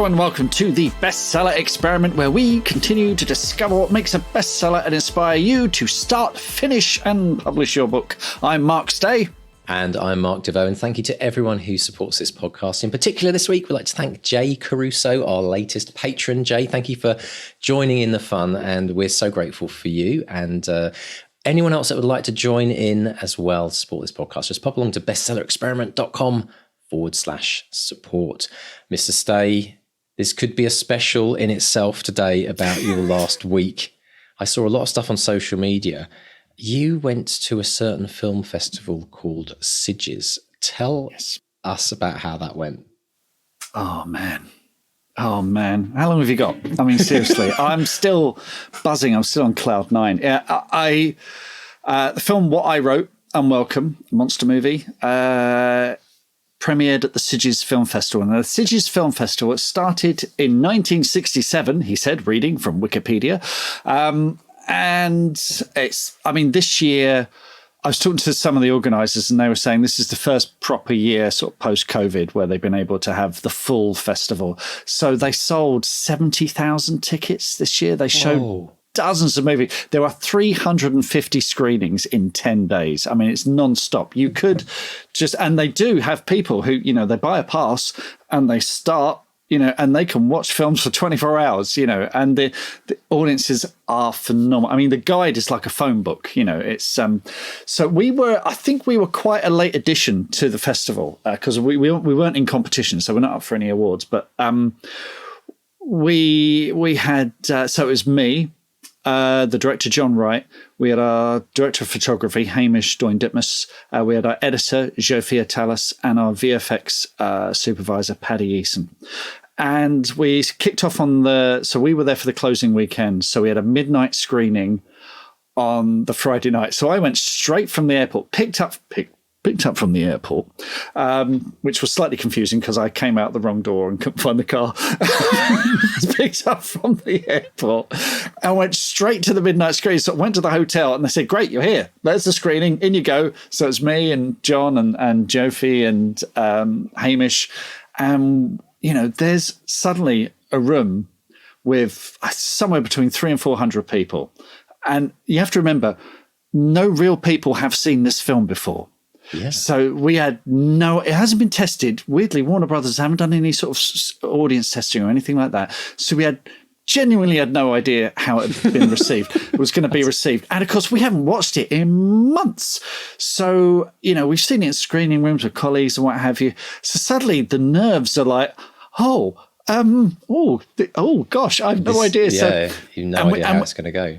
and welcome to the Bestseller Experiment, where we continue to discover what makes a bestseller and inspire you to start, finish, and publish your book. I'm Mark Stay. And I'm Mark DeVoe, and thank you to everyone who supports this podcast. In particular this week, we'd like to thank Jay Caruso, our latest patron. Jay, thank you for joining in the fun, and we're so grateful for you. And anyone else that would like to join in as well to support this podcast, just pop along to bestsellerexperiment.com/support. Mr. Stay, this could be a special in itself today about your last week. I saw a lot of stuff on social media. You went to a certain film festival called Sitges. Tell us about how that went. Oh, man. How long have you got? I mean, seriously, I'm still buzzing. I'm still on cloud nine. Yeah, the film What I Wrote, Unwelcome, monster movie, premiered at the Sitges Film Festival. And the Sitges Film Festival started in 1967, he said, reading from Wikipedia. And this year, I was talking to some of the organisers and they were saying this is the first proper year sort of post-COVID where they've been able to have the full festival. So they sold 70,000 tickets this year. They showed dozens of movies. There are 350 screenings in 10 days. I mean, it's non-stop. You could and they do have people who, they buy a pass and they start, and they can watch films for 24 hours, and the audiences are phenomenal. I mean, the guide is like a phone book, it's, so I think we were quite a late addition to the festival because we weren't in competition, so we're not up for any awards, but we had, so it was me, the director, John Wright. We had our director of photography, Hamish Doyne-Ditmas. We had our editor, Zsofia Talas, and our VFX supervisor, Paddy Eason. And we kicked off so we were there for the closing weekend. So we had a midnight screening on the Friday night. So I went straight from the airport, picked up from the airport, which was slightly confusing because I came out the wrong door and couldn't find the car. Picked up from the airport and went straight to the midnight screening. So I went to the hotel and they said, great, you're here. There's the screening. In you go. So it's me and John and Jofi and Hamish. And, there's suddenly a room with somewhere between 300 and 400 people. And you have to remember, no real people have seen this film before. Yeah. So we had it hasn't been tested. Weirdly, Warner Brothers haven't done any sort of audience testing or anything like that. So we genuinely had no idea how it had been received. It was going to be received. And of course, we haven't watched it in months. So, we've seen it in screening rooms with colleagues and what have you. So suddenly the nerves are like, gosh, I have no idea. Yeah, you've no idea how it's going to go.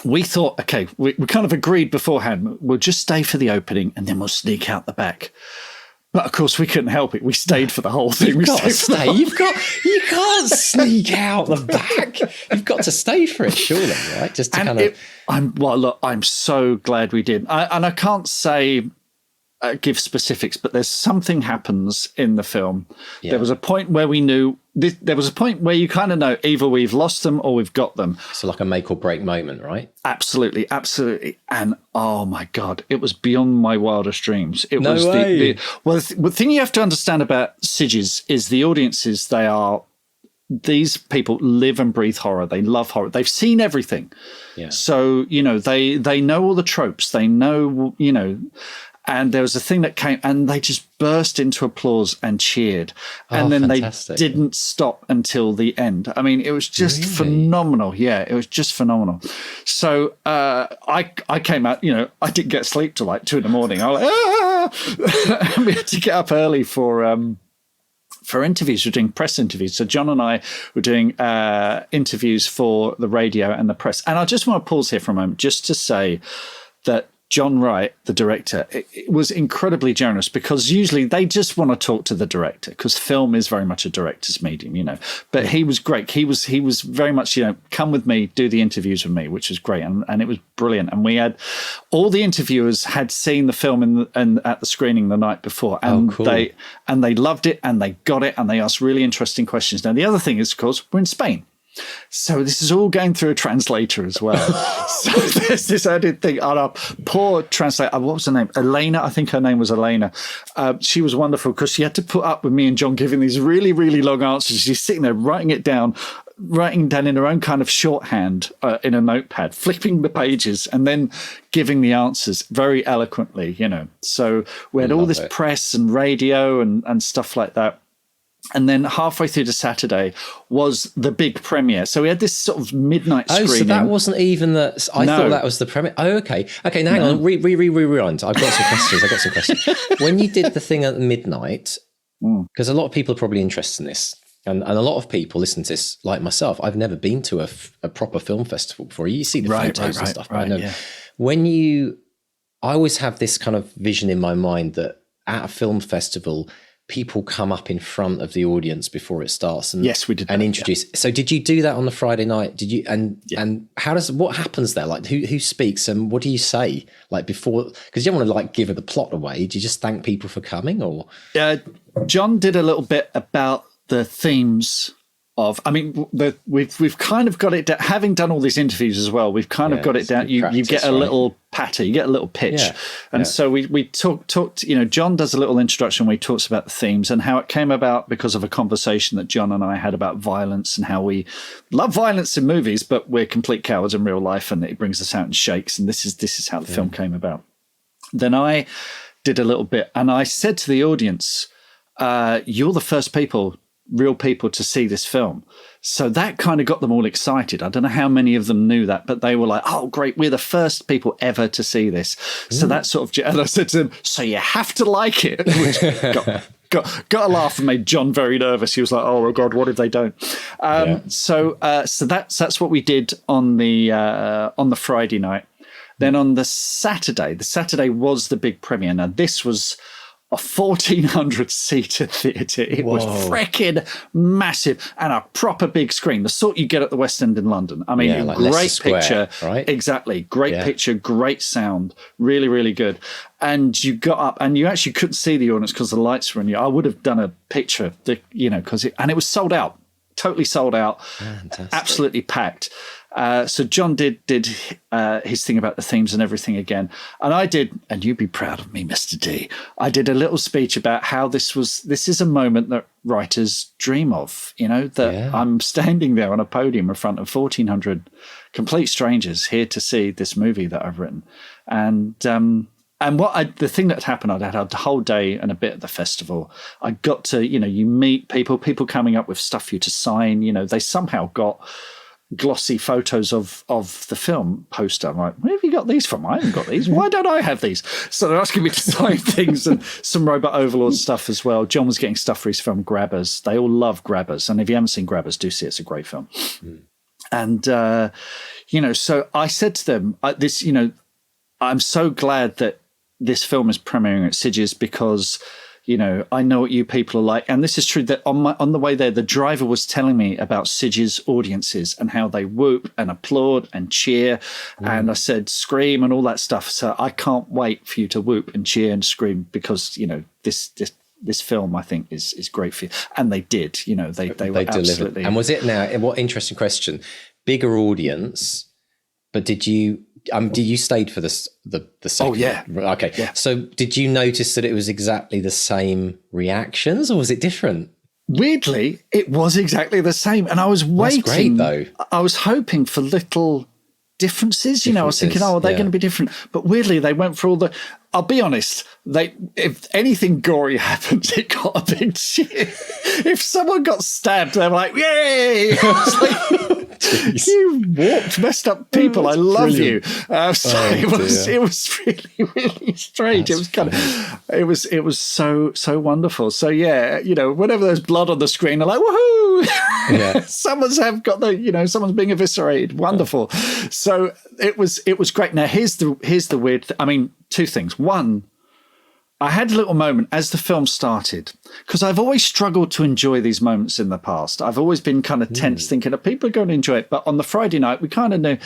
We thought, okay, we kind of agreed beforehand, we'll just stay for the opening and then we'll sneak out the back. But of course, we couldn't help it. We stayed for the whole thing. You've got to stay. You can't sneak out the back. You've got to stay for it, surely, right? Just to I'm so glad we did. I can't say give specifics, but there's something happens in the film. Yeah. There was a point where we knew. There was a point where you kind of know either we've lost them or we've got them. So like a make or break moment, right? Absolutely. And oh my God, it was beyond my wildest dreams. It no was way. The thing you have to understand about Sitges is the audiences. These people live and breathe horror. They love horror. They've seen everything. Yeah. So, they know all the tropes. They know, and there was a thing that came and they just burst into applause and cheered. And then fantastic. They didn't stop until the end. I mean, it was just phenomenal. Yeah, it was just phenomenal. So I came out, I didn't get sleep till like 2 a.m. I was like, we had to get up early for interviews. We're doing press interviews. So John and I were doing interviews for the radio and the press. And I just want to pause here for a moment just to say that John Wright, the director, it was incredibly generous because usually they just want to talk to the director because film is very much a director's medium, But he was great. He was very much, come with me, do the interviews with me, which was great. And it was brilliant. And we had all the interviewers had seen the film at the screening the night before. And cool. they loved it and they got it and they asked really interesting questions. Now, the other thing is, of course, we're in Spain. So this is all going through a translator as well. So there's this added thing on our poor translator. What was her name? Elena. I think her name was Elena. She was wonderful because she had to put up with me and John giving these really, really long answers. She's sitting there writing down in her own kind of shorthand in a notepad, flipping the pages and then giving the answers very eloquently, So we had all this press and radio and stuff like that. And then halfway through to Saturday was the big premiere. So we had this sort of midnight screening. Oh, so that wasn't even I thought that was the premiere. Oh, okay. Okay, now hang on. Rewind. I've got some questions. When you did the thing at midnight, because a lot of people are probably interested in this, and a lot of people listen to this, like myself. I've never been to a proper film festival before. You see the photos and stuff. Right, yeah. I always have this kind of vision in my mind that at a film festival, people come up in front of the audience before it starts and yes, we did and introduce. Yeah. So did you do that on the Friday night? Did you and what happens there? Like who speaks and what do you say like before? Because you don't want to like give the plot away. Do you just thank people for coming or? John did a little bit about the themes of. I mean, we've kind of got it down, having done all these interviews as well. We've kind of got it down. You get a little patter, you get a little pitch, and so we talked. John does a little introduction where he talks about the themes and how it came about because of a conversation that John and I had about violence and how we love violence in movies, but we're complete cowards in real life, and it brings us out in shakes. And this is how the film came about. Then I did a little bit, and I said to the audience, "You're the first real people to see this film." So that kind of got them all excited. I don't know how many of them knew that, but they were like, "Oh, great, we're the first people ever to see this." So that sort of, and I said to them, "So you have to like it," which got a laugh and made John very nervous. He was like, "Oh my God, what if they don't?" So that's what we did on the Friday night. Then on the Saturday was the big premiere. Now this was a 1,400-seater theatre. It was freaking massive and a proper big screen, the sort you get at the West End in London. I mean, like great picture. Right? Exactly. Great picture, great sound, really, really good. And you got up and you actually couldn't see the audience because the lights were on you. I would have done a picture, because it was sold out, totally sold out, absolutely packed. So John did his thing about the themes and everything again. And I did, and you'd be proud of me, Mr. D, I did a little speech about how this is a moment that writers dream of, I'm standing there on a podium in front of 1,400 complete strangers here to see this movie that I've written. And the thing that happened, I'd had a whole day and a bit at the festival. I got to, you meet people coming up with stuff for you to sign. They somehow got glossy photos of the film poster. I'm like, where have you got these from? I haven't got these. Why don't I have these? So they're asking me to sign things and some Robot Overlord stuff as well. John was getting stuff for his film Grabbers. They all love Grabbers. And if you haven't seen Grabbers, do see it. It's a great film. And, so I said to them, I'm so glad that this film is premiering at Sidge's because I know what you people are like. And this is true that on the way there, the driver was telling me about Sidge's audiences and how they whoop and applaud and cheer. And I said, scream and all that stuff. So I can't wait for you to whoop and cheer and scream because, this film, I think, is great for you. And they did, they were absolutely. And was it now, what interesting question, bigger audience, but did you stayed for the second? Oh yeah. Okay. Yeah. So did you notice that it was exactly the same reactions or was it different? Weirdly, it was exactly the same. And I was waiting. That's great though. I was hoping for little differences. I was thinking, are they going to be different? But weirdly, they went for all the, I'll be honest, if anything gory happens, it got a big cheer. If someone got stabbed, they were like, yay! I was like, you warped, messed up people. I love brilliant. You. It was really, really strange. That's it was kind of, it was so wonderful. So yeah, whenever there's blood on the screen, they're like, woohoo! Yeah. someone's being eviscerated. Wonderful. So it was great. Now here's the weird. Two things. One, I had a little moment as the film started, because I've always struggled to enjoy these moments in the past. I've always been kind of tense thinking that people are going to enjoy it. But on the Friday night, we kind of knew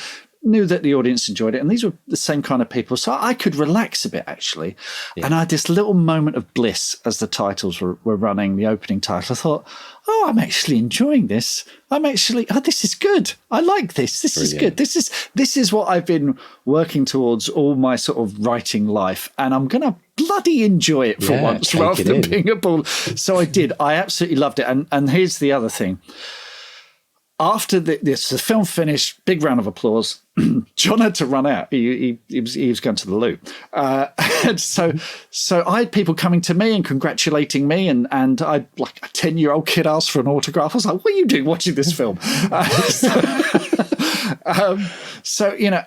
knew that the audience enjoyed it, and these were the same kind of people, so I could relax a bit, actually. And I had this little moment of bliss as the titles were running, the opening title. I thought, I'm actually enjoying this. This is good. I like this. This is good. This is what I've been working towards all my sort of writing life, and I'm going to bloody enjoy it for once rather than being a ball. So I did. I absolutely loved it. And here's the other thing. After the film finished, big round of applause. John had to run out. He was going to the loo. And so I had people coming to me and congratulating me, and I, like a 10-year-old kid, asked for an autograph. I was like, "What are you doing watching this film?"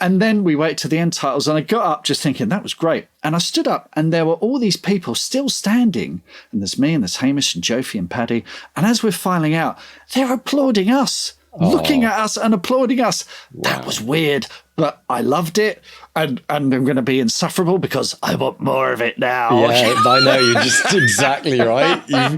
And then we wait to the end titles, and I got up just thinking that was great. And I stood up, and there were all these people still standing, and there's me and there's Hamish and Jofi and Paddy. And as we're filing out, they're applauding us. Looking at us and applauding us. Wow. That was weird, but I loved it, and I'm going to be insufferable because I want more of it now. Yeah, I know, you're just exactly right. You've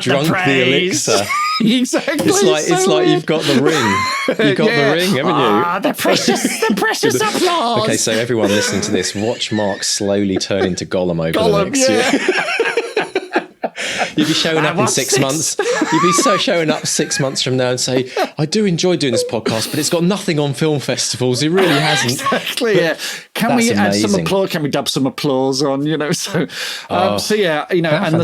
drunk the elixir. Exactly. It's like you've got the ring. You've got the ring, haven't you? The precious applause. Okay, so everyone listening to this, watch Mark slowly turn into Gollum over the next year. You'd be showing up in 6 months. You'd be showing up 6 months from now and say, "I do enjoy doing this podcast, but it's got nothing on film festivals. It really hasn't." Exactly. Yeah. Can we add some applause? Can we dub some applause on? So yeah. And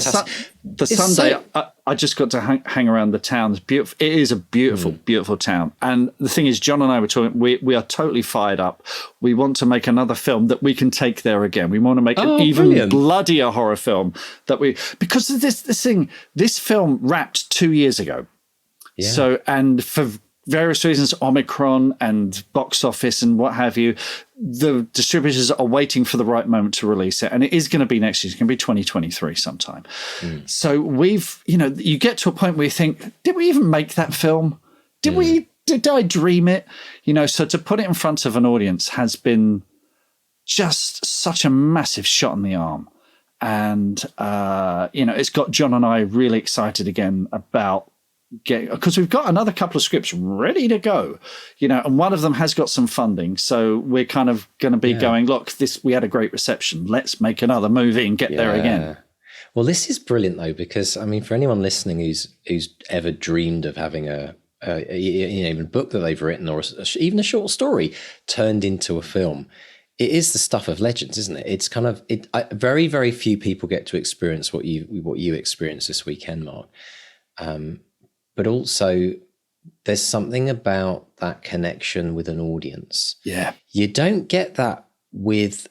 the Sunday, I just got to hang around the town. It's beautiful. It is a beautiful, beautiful town. And the thing is, John and I were talking. We are totally fired up. We want to make another film that we can take there again. We want to make an even bloodier horror film because of this thing. This film wrapped 2 years ago. Yeah. So, and for various reasons, Omicron and box office and what have you, the distributors are waiting for the right moment to release it. And it is going to be next year. It's going to be 2023 sometime. So you get to a point where you think, did we even make that film? Did I dream it? So to put it in front of an audience has been just such a massive shot in the arm. And, it's got John and I really excited again about because we've got another couple of scripts ready to go, and one of them has got some funding. So we're kind of going to be going, look, we had a great reception. Let's make another movie and get there again. Well, this is brilliant though, because I mean, for anyone listening who's ever dreamed of having even a book that they've written or even a short story turned into a film, it is the stuff of legends, isn't it? It's kind of very, very few people get to experience what you experienced this weekend, Mark. But also, there's something about that connection with an audience. Yeah. You don't get that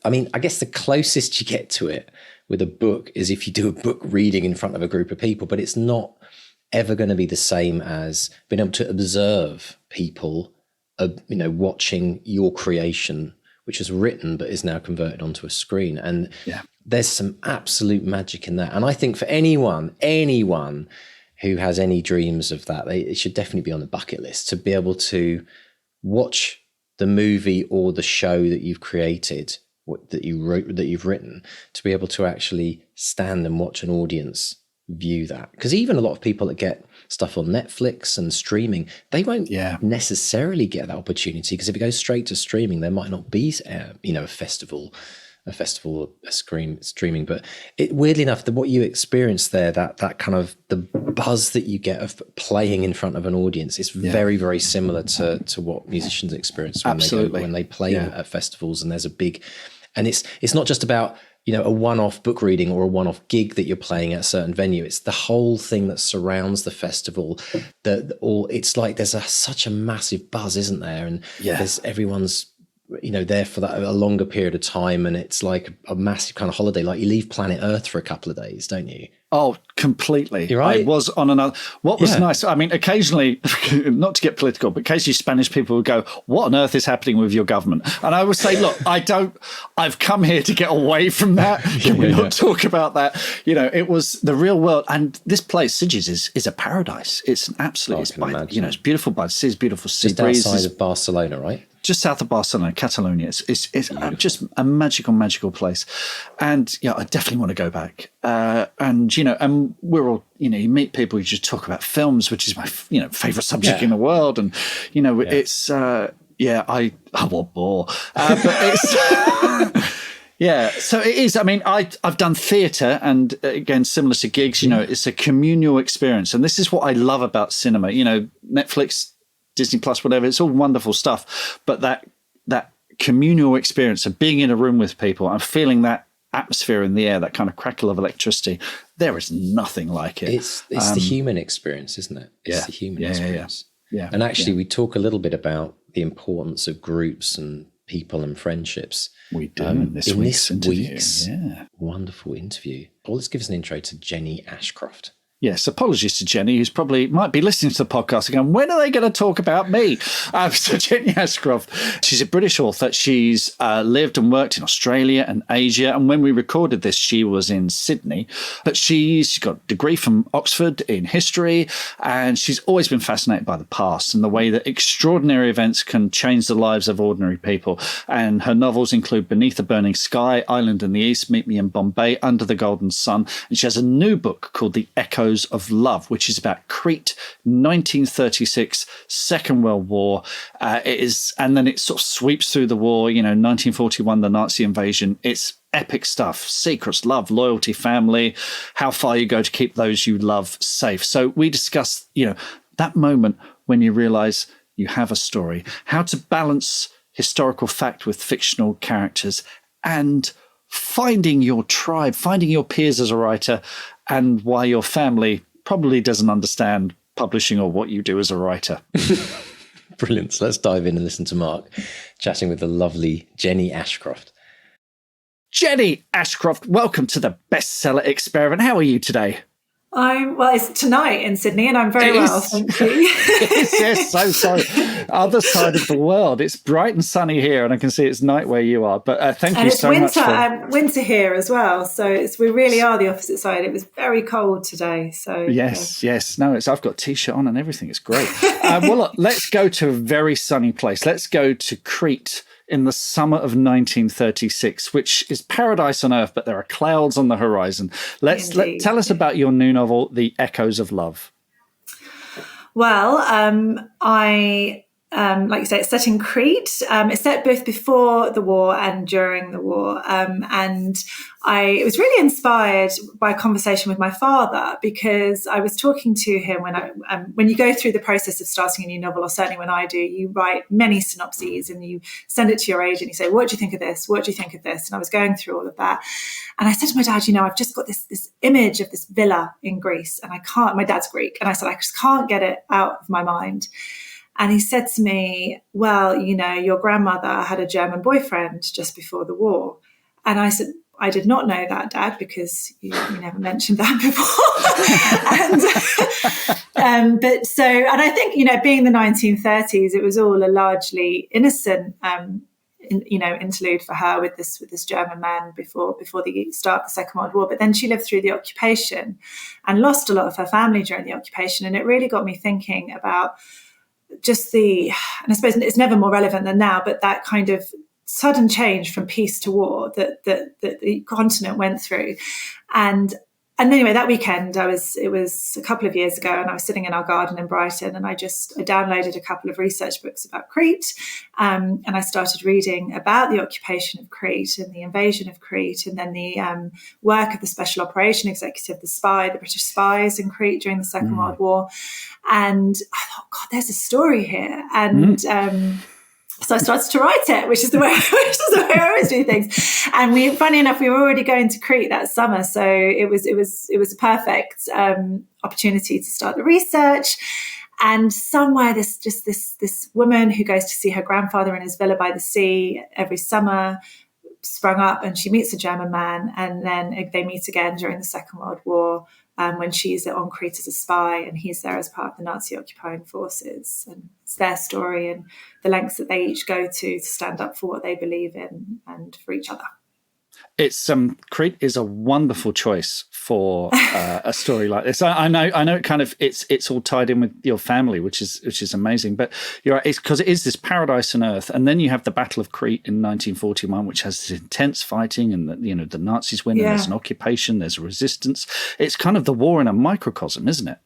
I guess the closest you get to it with a book is if you do a book reading in front of a group of people, but it's not ever going to be the same as being able to observe people, watching your creation, which is written but is now converted onto a screen. And there's some absolute magic in that. And I think for anyone who has any dreams of that, it should definitely be on the bucket list to be able to watch the movie or the show that you've created, that you've written, to be able to actually stand and watch an audience view that. Because even a lot of people that get stuff on Netflix and streaming, they won't necessarily get that opportunity, because if it goes straight to streaming, there might not be a festival streaming. But weirdly enough, what you experienced there, that kind of the buzz that you get of playing in front of an audience is very, very similar to what musicians experience when they play at festivals. And there's a big, and it's not just about a one-off book reading or a one-off gig that you're playing at a certain venue. It's the whole thing that surrounds the festival. It's like there's such a massive buzz, isn't there? And there's everyone's there for a longer period of time, and it's like a massive kind of holiday. Like you leave planet Earth for a couple of days, don't you? Oh, completely. You're right. I was on another. What was nice, I mean, occasionally, not to get political, but occasionally Spanish people would go, "What on earth is happening with your government?" And I would say, look, I've come here to get away from that. Can we not talk about that? It was the real world. And this place, Sitges, is a paradise. It's an absolute, it's beautiful by the sea, it's beautiful sea breeze. Just outside of Barcelona, right? Just south of Barcelona, Catalonia. It's just a magical place. And I definitely want to go back. And we're all, you meet people who just talk about films, which is my, favorite subject in the world. And, it's, Yeah, I want more. But it's... Yeah, so it is. I mean, I've done theatre, and again, similar to gigs, it's a communal experience. And this is what I love about cinema. Netflix, Disney Plus, whatever, it's all wonderful stuff. But that communal experience of being in a room with people and feeling that atmosphere in the air, that kind of crackle of electricity, there is nothing like it. It's the human experience, isn't it? It's the human experience. Yeah. And actually, we talk a little bit about the importance of groups and people and friendships. We do in this week's wonderful interview. Well, let's give us an intro to Jenny Ashcroft. Yes, apologies to Jenny, who's probably might be listening to the podcast again. When are they going to talk about me? So Jenny Ashcroft, she's a British author. She's lived and worked in Australia and Asia. And when we recorded this, she was in Sydney. But she's got a degree from Oxford in history. And she's always been fascinated by the past and the way that extraordinary events can change the lives of ordinary people. And her novels include Beneath a Burning Sky, Island in the East, Meet Me in Bombay, Under the Golden Sun. And she has a new book called The Echoes of Love, which is about Crete, 1936, Second World War. And then it sort of sweeps through the war, 1941, the Nazi invasion. It's epic stuff: secrets, love, loyalty, family, how far you go to keep those you love safe. So we discuss, that moment when you realize you have a story, how to balance historical fact with fictional characters, and finding your tribe, finding your peers as a writer, and why your family probably doesn't understand publishing or what you do as a writer. Brilliant. So let's dive in and listen to Mark chatting with the lovely Jenny Ashcroft. Jenny Ashcroft, welcome to the Bestseller Experiment. How are you today? It's tonight in Sydney, and I'm very well, thank you. Yes, so sorry. Other side of the world. It's bright and sunny here, and I can see it's night where you are. But thank you so much. And it's winter here as well, so we really are the opposite side. It was very cold today, so yes. No, I've got a t-shirt on and everything. It's great. Well, look, let's go to a very sunny place. Let's go to Crete in the summer of 1936, which is paradise on earth, but there are clouds on the horizon. Tell us about your new novel, The Echoes of Love. Well, like you say, it's set in Crete. It's set both before the war and during the war. And I was really inspired by a conversation with my father, because I was talking to him when you go through the process of starting a new novel, or certainly when I do, you write many synopses and you send it to your agent. You say, what do you think of this? What do you think of this? And I was going through all of that. And I said to my dad, I've just got this image of this villa in Greece, and my dad's Greek. And I said, I just can't get it out of my mind. And he said to me, well, your grandmother had a German boyfriend just before the war. And I said, I did not know that, Dad, because you never mentioned that before. And I think, being the 1930s, it was all a largely innocent, interlude for her with this German man before the start of the Second World War. But then she lived through the occupation and lost a lot of her family during the occupation. And it really got me thinking about just and I suppose it's never more relevant than now, but that kind of sudden change from peace to war that the continent went through. And anyway, that weekend, it was a couple of years ago, and I was sitting in our garden in Brighton, and I downloaded a couple of research books about Crete, and I started reading about the occupation of Crete and the invasion of Crete, and then the work of the Special Operation Executive, the British spies in Crete during the Second World War. And I thought, God, there's a story here. And so I started to write it, which is the way I always do things. And funny enough, we were already going to Crete that summer, so it was a perfect opportunity to start the research. And somewhere this woman who goes to see her grandfather in his villa by the sea every summer sprung up, and she meets a German man, and then they meet again during the Second World War. When she's on Crete as a spy, and he's there as part of the Nazi occupying forces. And it's their story and the lengths that they each go to stand up for what they believe in and for each other. It's Crete is a wonderful choice for a story like this. I know it kind of it's all tied in with your family, which is amazing. But you're right, it's because it is this paradise on earth, and then you have the Battle of Crete in 1941, which has this intense fighting, and the Nazis win, and there's an occupation, there's a resistance. It's kind of the war in a microcosm, isn't it?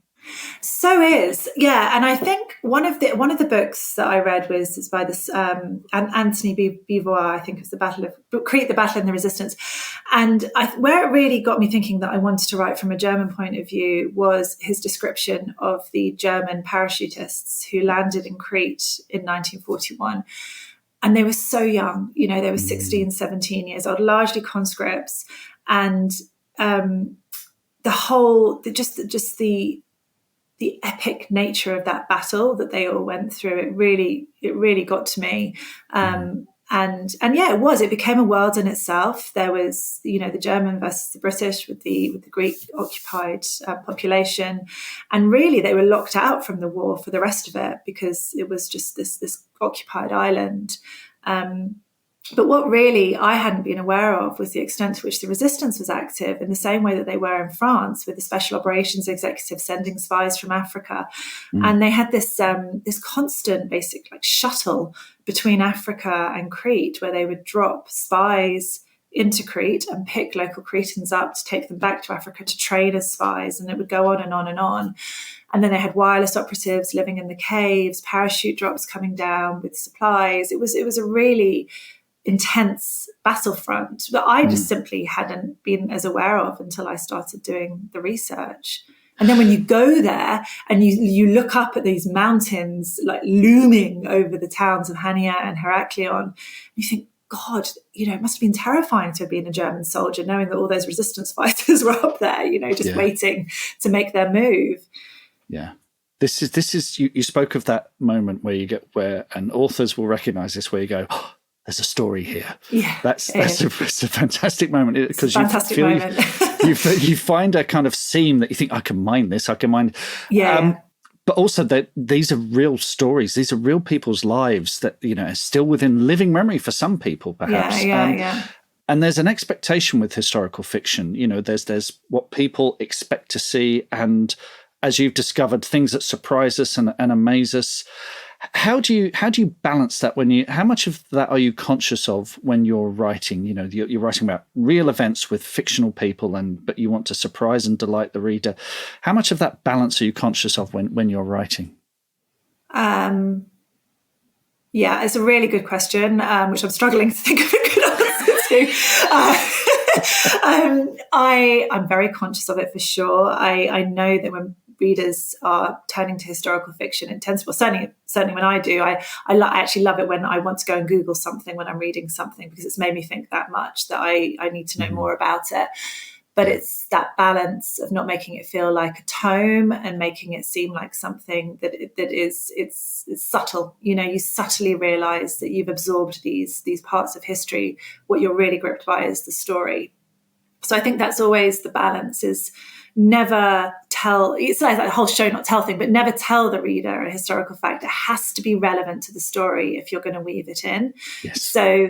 So is, yeah. And I think one of the books that I read was by this Anthony Beauvoir, I think it was Crete, the Battle and the Resistance. And where it really got me thinking that I wanted to write from a German point of view was his description of the German parachutists who landed in Crete in 1941. And they were so young, you know, they were 16, 17 years old, largely conscripts. And the epic nature of that battle that they all went through, it really got to me. And yeah, it became a world in itself. There was, you know, the German versus the British with the Greek occupied population. And really they were locked out from the war for the rest of it because it was just this occupied island. But what really I hadn't been aware of was the extent to which the resistance was active in the same way that they were in France, with the Special Operations Executive sending spies from Africa. And they had this constant basic shuttle between Africa and Crete, where they would drop spies into Crete and pick local Cretans up to take them back to Africa to train as spies. And it would go on and on and on. And then they had wireless operatives living in the caves, parachute drops coming down with supplies. It was a really intense battlefront that I just simply hadn't been as aware of until I started doing the research. And then when you go there and you look up at these mountains like looming over the towns of Hania and Heraklion, you think, God, you know, it must have been terrifying to have been a German soldier, knowing that all those resistance fighters were up there, you know, just waiting to make their move. Yeah. This is you spoke of that moment where and authors will recognize this, where you go, oh, there's a story here. Yeah, it's a fantastic moment, because you find a kind of seam that you think, I can mine this, I can mine. Yeah. But also that these are real stories. These are real people's lives that, you know, are still within living memory for some people, perhaps. Yeah. And there's an expectation with historical fiction. You know, there's what people expect to see, and as you've discovered, things that surprise us and amaze us. How do you balance that how much of that are you conscious of when you're writing? You know, you're writing about real events with fictional people, but you want to surprise and delight the reader. How much of that balance are you conscious of when you're writing? Yeah, it's a really good question, which I'm struggling to think of a good answer to. I'm very conscious of it for sure. I know that when readers are turning to historical fiction, it tends to, well, certainly when I do, I actually love it when I want to go and Google something when I'm reading something, because it's made me think that much that I need to know more about it. But it's that balance of not making it feel like a tome and making it seem like something that it's subtle. You know, you subtly realize that you've absorbed these parts of history. What you're really gripped by is the story. So I think that's always the balance, is never tell, it's like a whole show not tell thing, but never tell the reader a historical fact. It has to be relevant to the story if you're going to weave it in. Yes. So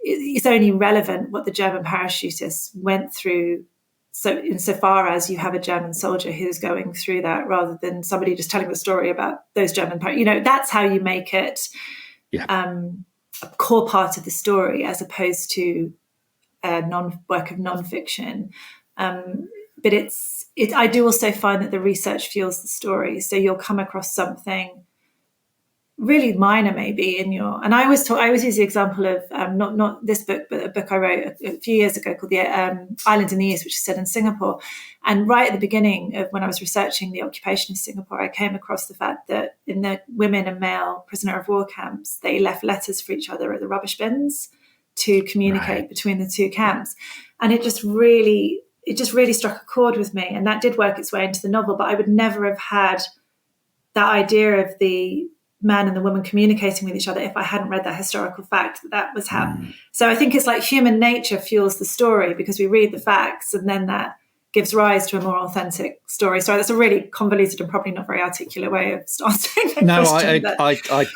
it's only relevant what the German parachutists went through, so insofar as you have a German soldier who's going through that, rather than somebody just telling the story about those German, you know, that's how you make it a core part of the story, as opposed to a work of nonfiction. But I do also find that the research fuels the story. So you'll come across something really minor, maybe and I always use the example of not this book, but a book I wrote a few years ago called The Island in the East, which is set in Singapore. And right at the beginning of when I was researching the occupation of Singapore, I came across the fact that in the women and male prisoner of war camps, they left letters for each other at the rubbish bins to communicate between the two camps. And it just really struck a chord with me. And that did work its way into the novel, but I would never have had that idea of the man and the woman communicating with each other if I hadn't read that historical fact that was how. So I think it's like human nature fuels the story, because we read the facts and then that gives rise to a more authentic story. So that's a really convoluted and probably not very articulate way of answering that question. No,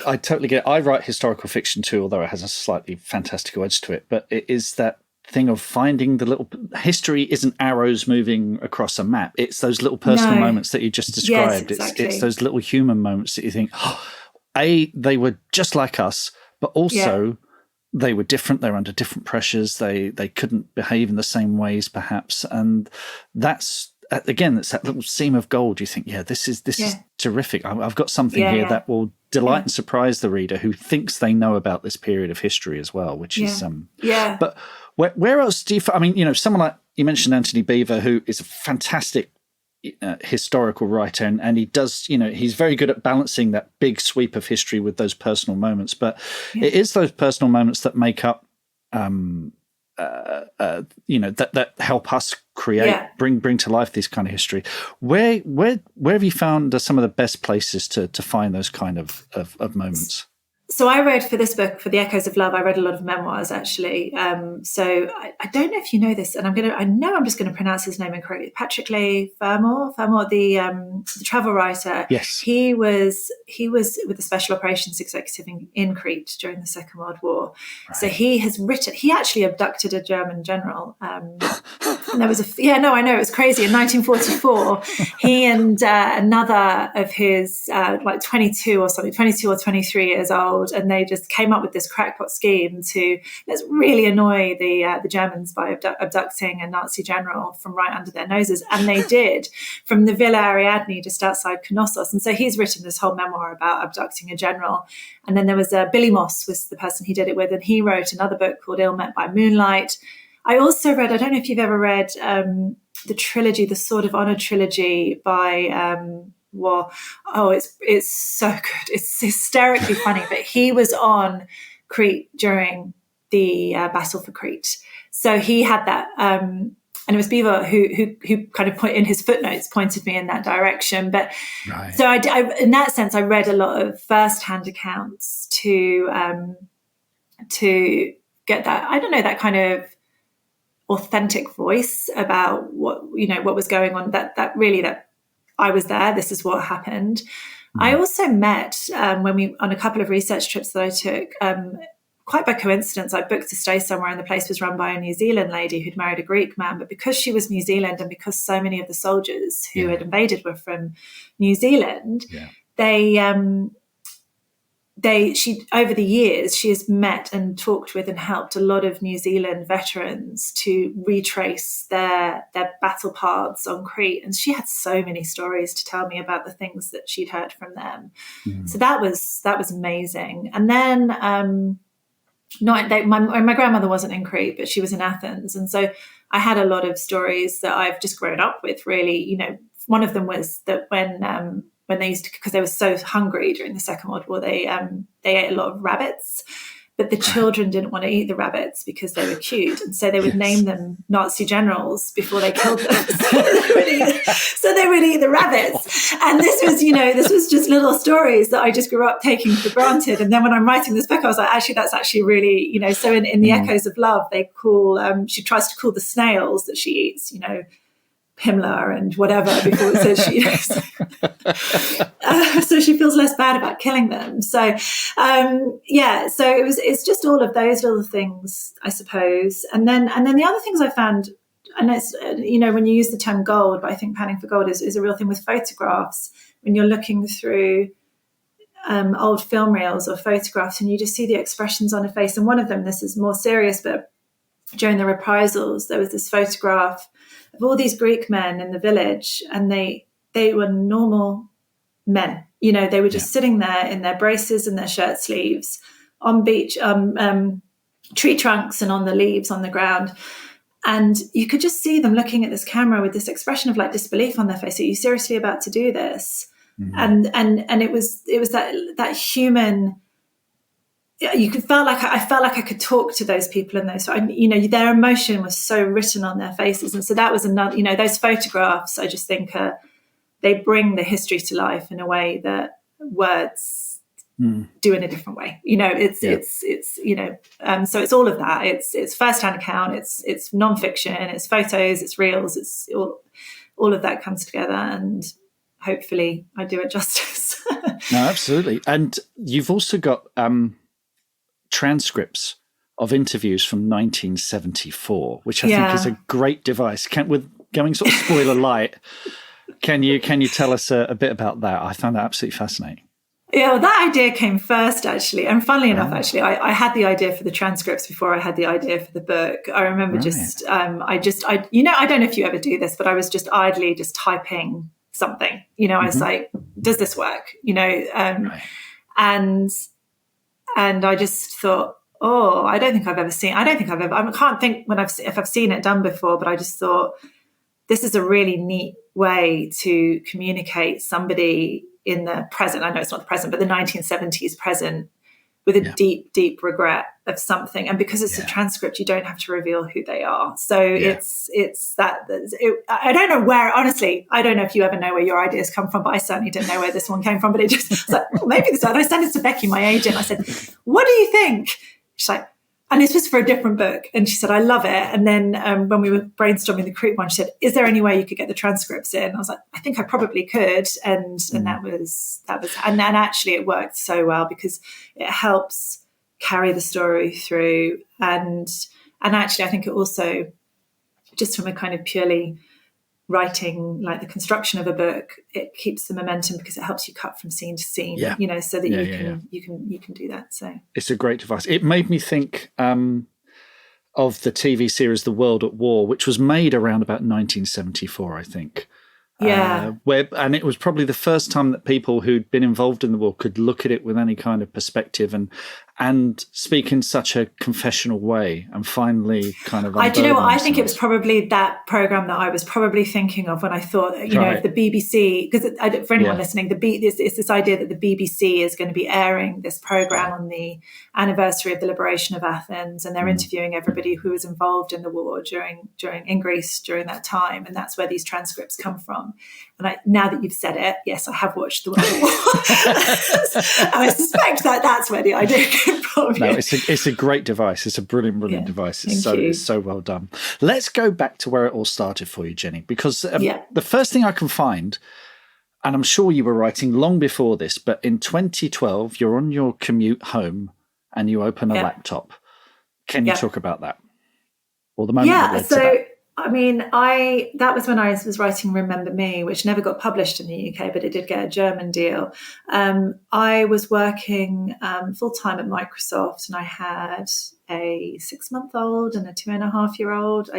I totally get it. I write historical fiction too, although it has a slightly fantastical edge to it. But it is that thing of finding the little history isn't arrows moving across a map. It's those little personal moments that you just described. Yes, exactly. It's those little human moments that you think, they were just like us, but also they were different. They were under different pressures. They couldn't behave in the same ways, perhaps. And that's again, it's that little seam of gold. You think, this is terrific. I've got something here that will delight and surprise the reader who thinks they know about this period of history as well, which is But where else do you? I mean, someone like you mentioned, Anthony Beevor, who is a fantastic historical writer, and he does, he's very good at balancing that big sweep of history with those personal moments. But it is those personal moments that make up. That help us create, bring to life this kind of history. Where have you found some of the best places to find those kind of moments? So I read for this book, for The Echoes of Love, I read a lot of memoirs, actually. So I don't know if you know this, and I know I'm just going to pronounce his name incorrectly. Patrick Leigh Fermor, the travel writer. Yes. He was with the Special Operations Executive in Crete during the Second World War. Right. So he actually abducted a German general. And there was I know, it was crazy. In 1944, he and another of his, 22 or 23 years old, and they just came up with this crackpot scheme to let's really annoy the Germans by abducting a Nazi general from right under their noses, and they did, from the Villa Ariadne just outside Knossos. And so he's written this whole memoir about abducting a general. And then there was Billy Moss was the person he did it with, and he wrote another book called Ill Met by Moonlight. I also read, I don't know if you've ever read the trilogy, the Sword of Honor trilogy by it's so good. It's hysterically funny. But he was on Crete during the battle for Crete, so he had that. And it was Beevor who kind of in his footnotes pointed me in that direction. But so I in that sense, I read a lot of first-hand accounts to get that, I don't know, that kind of authentic voice about what was going on. That I was there. This is what happened. Mm-hmm. I also met on a couple of research trips that I took. Quite by coincidence, I booked to stay somewhere, and the place was run by a New Zealand lady who'd married a Greek man. But because she was New Zealand, and because so many of the soldiers who had invaded were from New Zealand, she over the years, she has met and talked with and helped a lot of New Zealand veterans to retrace their battle paths on Crete. And she had so many stories to tell me about the things that she'd heard from them. Mm-hmm. So that was amazing. And then my grandmother wasn't in Crete, but she was in Athens. And so I had a lot of stories that I've just grown up with, really. One of them was that when they used to, because they were so hungry during the Second World War, they ate a lot of rabbits, but the children didn't want to eat the rabbits because they were cute, and so they would name them Nazi generals before they killed them. so they would eat the rabbits. And this was just little stories that I just grew up taking for granted. And then when I'm writing this book, I was like, actually, that's actually really, so in The Echoes of Love, they call, she tries to call the snails that she eats, Himmler and whatever, before it says she so she feels less bad about killing them. So so it's just all of those little things, I suppose. And then the other things I found, and it's when you use the term gold, but I think panning for gold is a real thing with photographs. When you're looking through old film reels or photographs, and you just see the expressions on a face. And one of them, this is more serious, but during the reprisals, there was this photograph of all these Greek men in the village, and they were normal men. They were just sitting there in their braces and their shirt sleeves on beach, tree trunks, and on the leaves on the ground. And you could just see them looking at this camera with this expression of disbelief on their face. Are you seriously about to do this? Mm-hmm. And it was that human. I felt like I could talk to those people, and their emotion was so written on their faces. And so that was another, those photographs, I just think they bring the history to life in a way that words do in a different way. So it's all of that. It's firsthand account. It's nonfiction. It's photos. It's reels. It's all of that comes together, and hopefully I do it justice. No, absolutely. And you've also got transcripts of interviews from 1974, which I think is a great device. With going sort of spoiler light, can you tell us a bit about that? I found that absolutely fascinating. Yeah, well, that idea came first, actually. And funnily enough, actually, I had the idea for the transcripts before I had the idea for the book. I remember I don't know if you ever do this, but I was just idly just typing something. I was like, does this work? And I just thought, I can't think if I've seen it done before, but I just thought, this is a really neat way to communicate somebody in the present. I know it's not the present, but the 1970s present, with a deep, deep regret of something. And because it's a transcript, you don't have to reveal who they are. So it's that. I don't know where, honestly, I don't know if you ever know where your ideas come from, but I certainly didn't know where this one came from. But it just was like, maybe this. And I sent it to Becky, my agent. I said, what do you think? She's like, and this was for a different book. And she said, I love it. And then when we were brainstorming the Crete one, she said, is there any way you could get the transcripts in? I was like, I think I probably could. And that was, and then actually it worked so well because it helps carry the story through. And actually, I think it also, just from a kind of purely writing, like the construction of a book, it keeps the momentum because it helps you cut from scene to scene, so that you can do that. So it's a great device. It made me think of the TV series The World at War, which was made around about 1974, I think. And it was probably the first time that people who'd been involved in the war could look at it with any kind of perspective and speak in such a confessional way and finally kind of I think it was probably that program that I was probably thinking of when I thought, the BBC, because for anyone listening, it's this idea that the BBC is going to be airing this program on the anniversary of the liberation of Athens, and they're interviewing everybody who was involved in the war in Greece during that time, and that's where these transcripts come from. And now that you've said it, yes, I have watched The World at War. And I suspect that that's where the idea came from. No, it's a great device. It's a brilliant device. It's so well done. Let's go back to where it all started for you, Jenny, because the first thing I can find, and I'm sure you were writing long before this, but in 2012, you're on your commute home and you open a laptop. Can you talk about that? Or the moment that led to that? I mean, that was when I was writing Remember Me, which never got published in the UK, but it did get a German deal. I was working full-time at Microsoft, and I had a 6-month-old and a 2.5-year-old.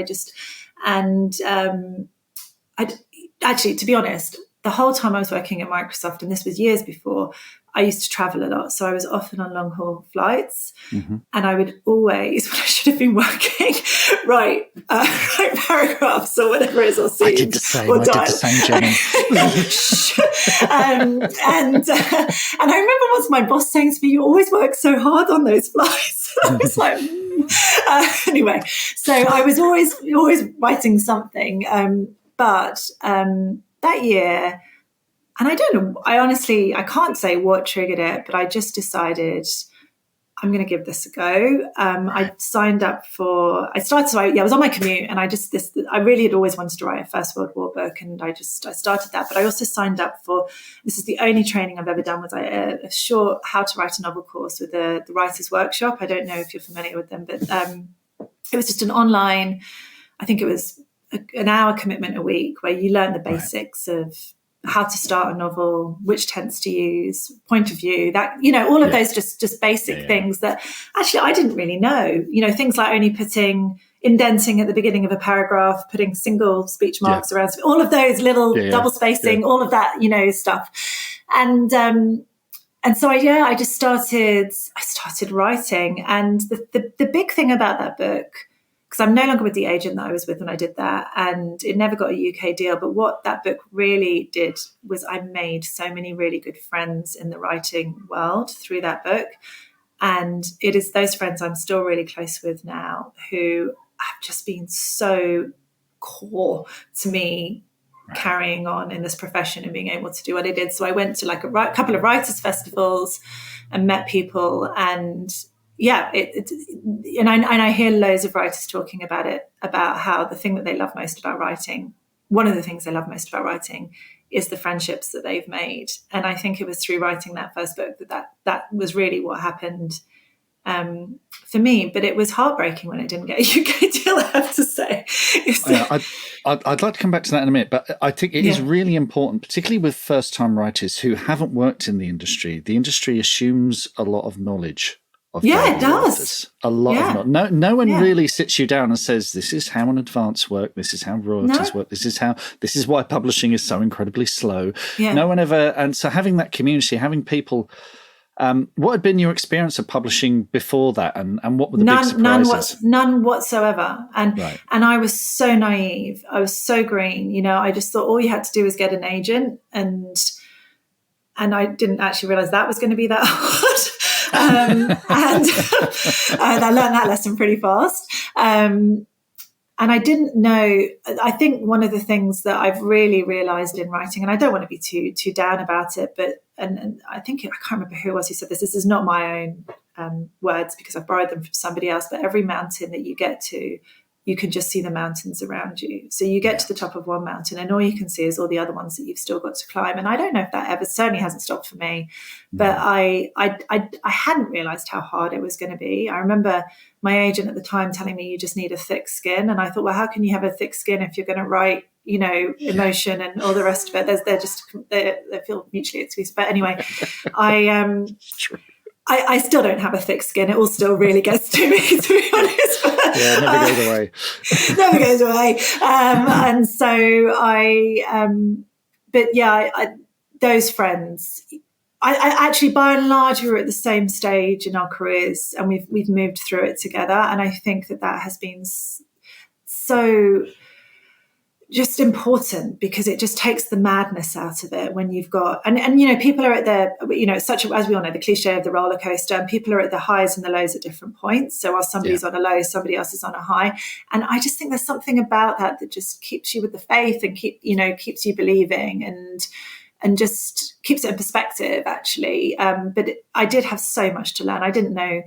Actually, to be honest, the whole time I was working at Microsoft, and this was years before, I used to travel a lot. So I was often on long haul flights, and I would always, when I should have been working, write paragraphs or whatever it is, or scenes. I did the same, Jenny. And I remember once my boss saying to me, you always work so hard on those flights. I was like, anyway, so I was always writing something. But that year, and I don't know, I can't say what triggered it, but I just decided I'm going to give this a go. I signed up I started to write, I was on my commute, and I really had always wanted to write a First World War book, and I started that. But I also signed up this is the only training I've ever done, was a short how to write a novel course with the Writers' Workshop. I don't know if you're familiar with them, but it was just an online, I think it was an hour commitment a week, where you learn the basics of how to start a novel, which tense to use, point of view, that, all of those just basic things that actually I didn't really know. Things like only putting indenting at the beginning of a paragraph, putting single speech marks around, all of those little double spacing, all of that, stuff. And so I just started writing. And the big thing about that book, because I'm no longer with the agent that I was with when I did that, and it never got a UK deal. But what that book really did was I made so many really good friends in the writing world through that book. And it is those friends I'm still really close with now, who have just been so core to me carrying on in this profession and being able to do what I did. So I went to a couple of writers' festivals and met people, and I hear loads of writers talking about it, about how the thing that they love most about writing, one of the things they love most about writing, is the friendships that they've made. And I think it was through writing that first book that was really what happened for me, but it was heartbreaking when it didn't get a UK deal, I have to say. I'd like to come back to that in a minute, but I think it is really important, particularly with first-time writers who haven't worked in the industry. The industry assumes a lot of knowledge of it does. Authors. A lot of knowledge. No one really sits you down and says, this is how an advance works, this is how royalties work, this is why publishing is so incredibly slow. No one ever, and so having that community, having people. What had been your experience of publishing before that, and what were the big surprises? None whatsoever. And I was so naive. I was so green. I just thought all you had to do was get an agent, and I didn't actually realise that was going to be that hard. And I learned that lesson pretty fast. And I didn't know. I think one of the things that I've really realised in writing, and I don't want to be too down about it, but and I think I can't remember who it was who said this. This is not my own words because I've borrowed them from somebody else. But every mountain that you get to, you can just see the mountains around you. So you get to the top of one mountain, and all you can see is all the other ones that you've still got to climb. And I don't know if that ever certainly hasn't stopped for me, but I hadn't realised how hard it was going to be. I remember my agent at the time telling me you just need a thick skin, and I thought, well, how can you have a thick skin if you're going to write, emotion and all the rest of it? They feel mutually exclusive. But anyway, I still don't have a thick skin. It all still really gets to me, to be honest. It never goes away. Never goes away. And so those friends, I actually, by and large, we were at the same stage in our careers, and we've moved through it together. And I think that has been so just important, because it just takes the madness out of it when you've got, and people are at their, such as we all know, the cliche of the roller coaster, and people are at the highs and the lows at different points. So while somebody's on a low, somebody else is on a high. And I just think there's something about that just keeps you with the faith and keeps you believing and just keeps it in perspective, actually. But I did have so much to learn. I didn't know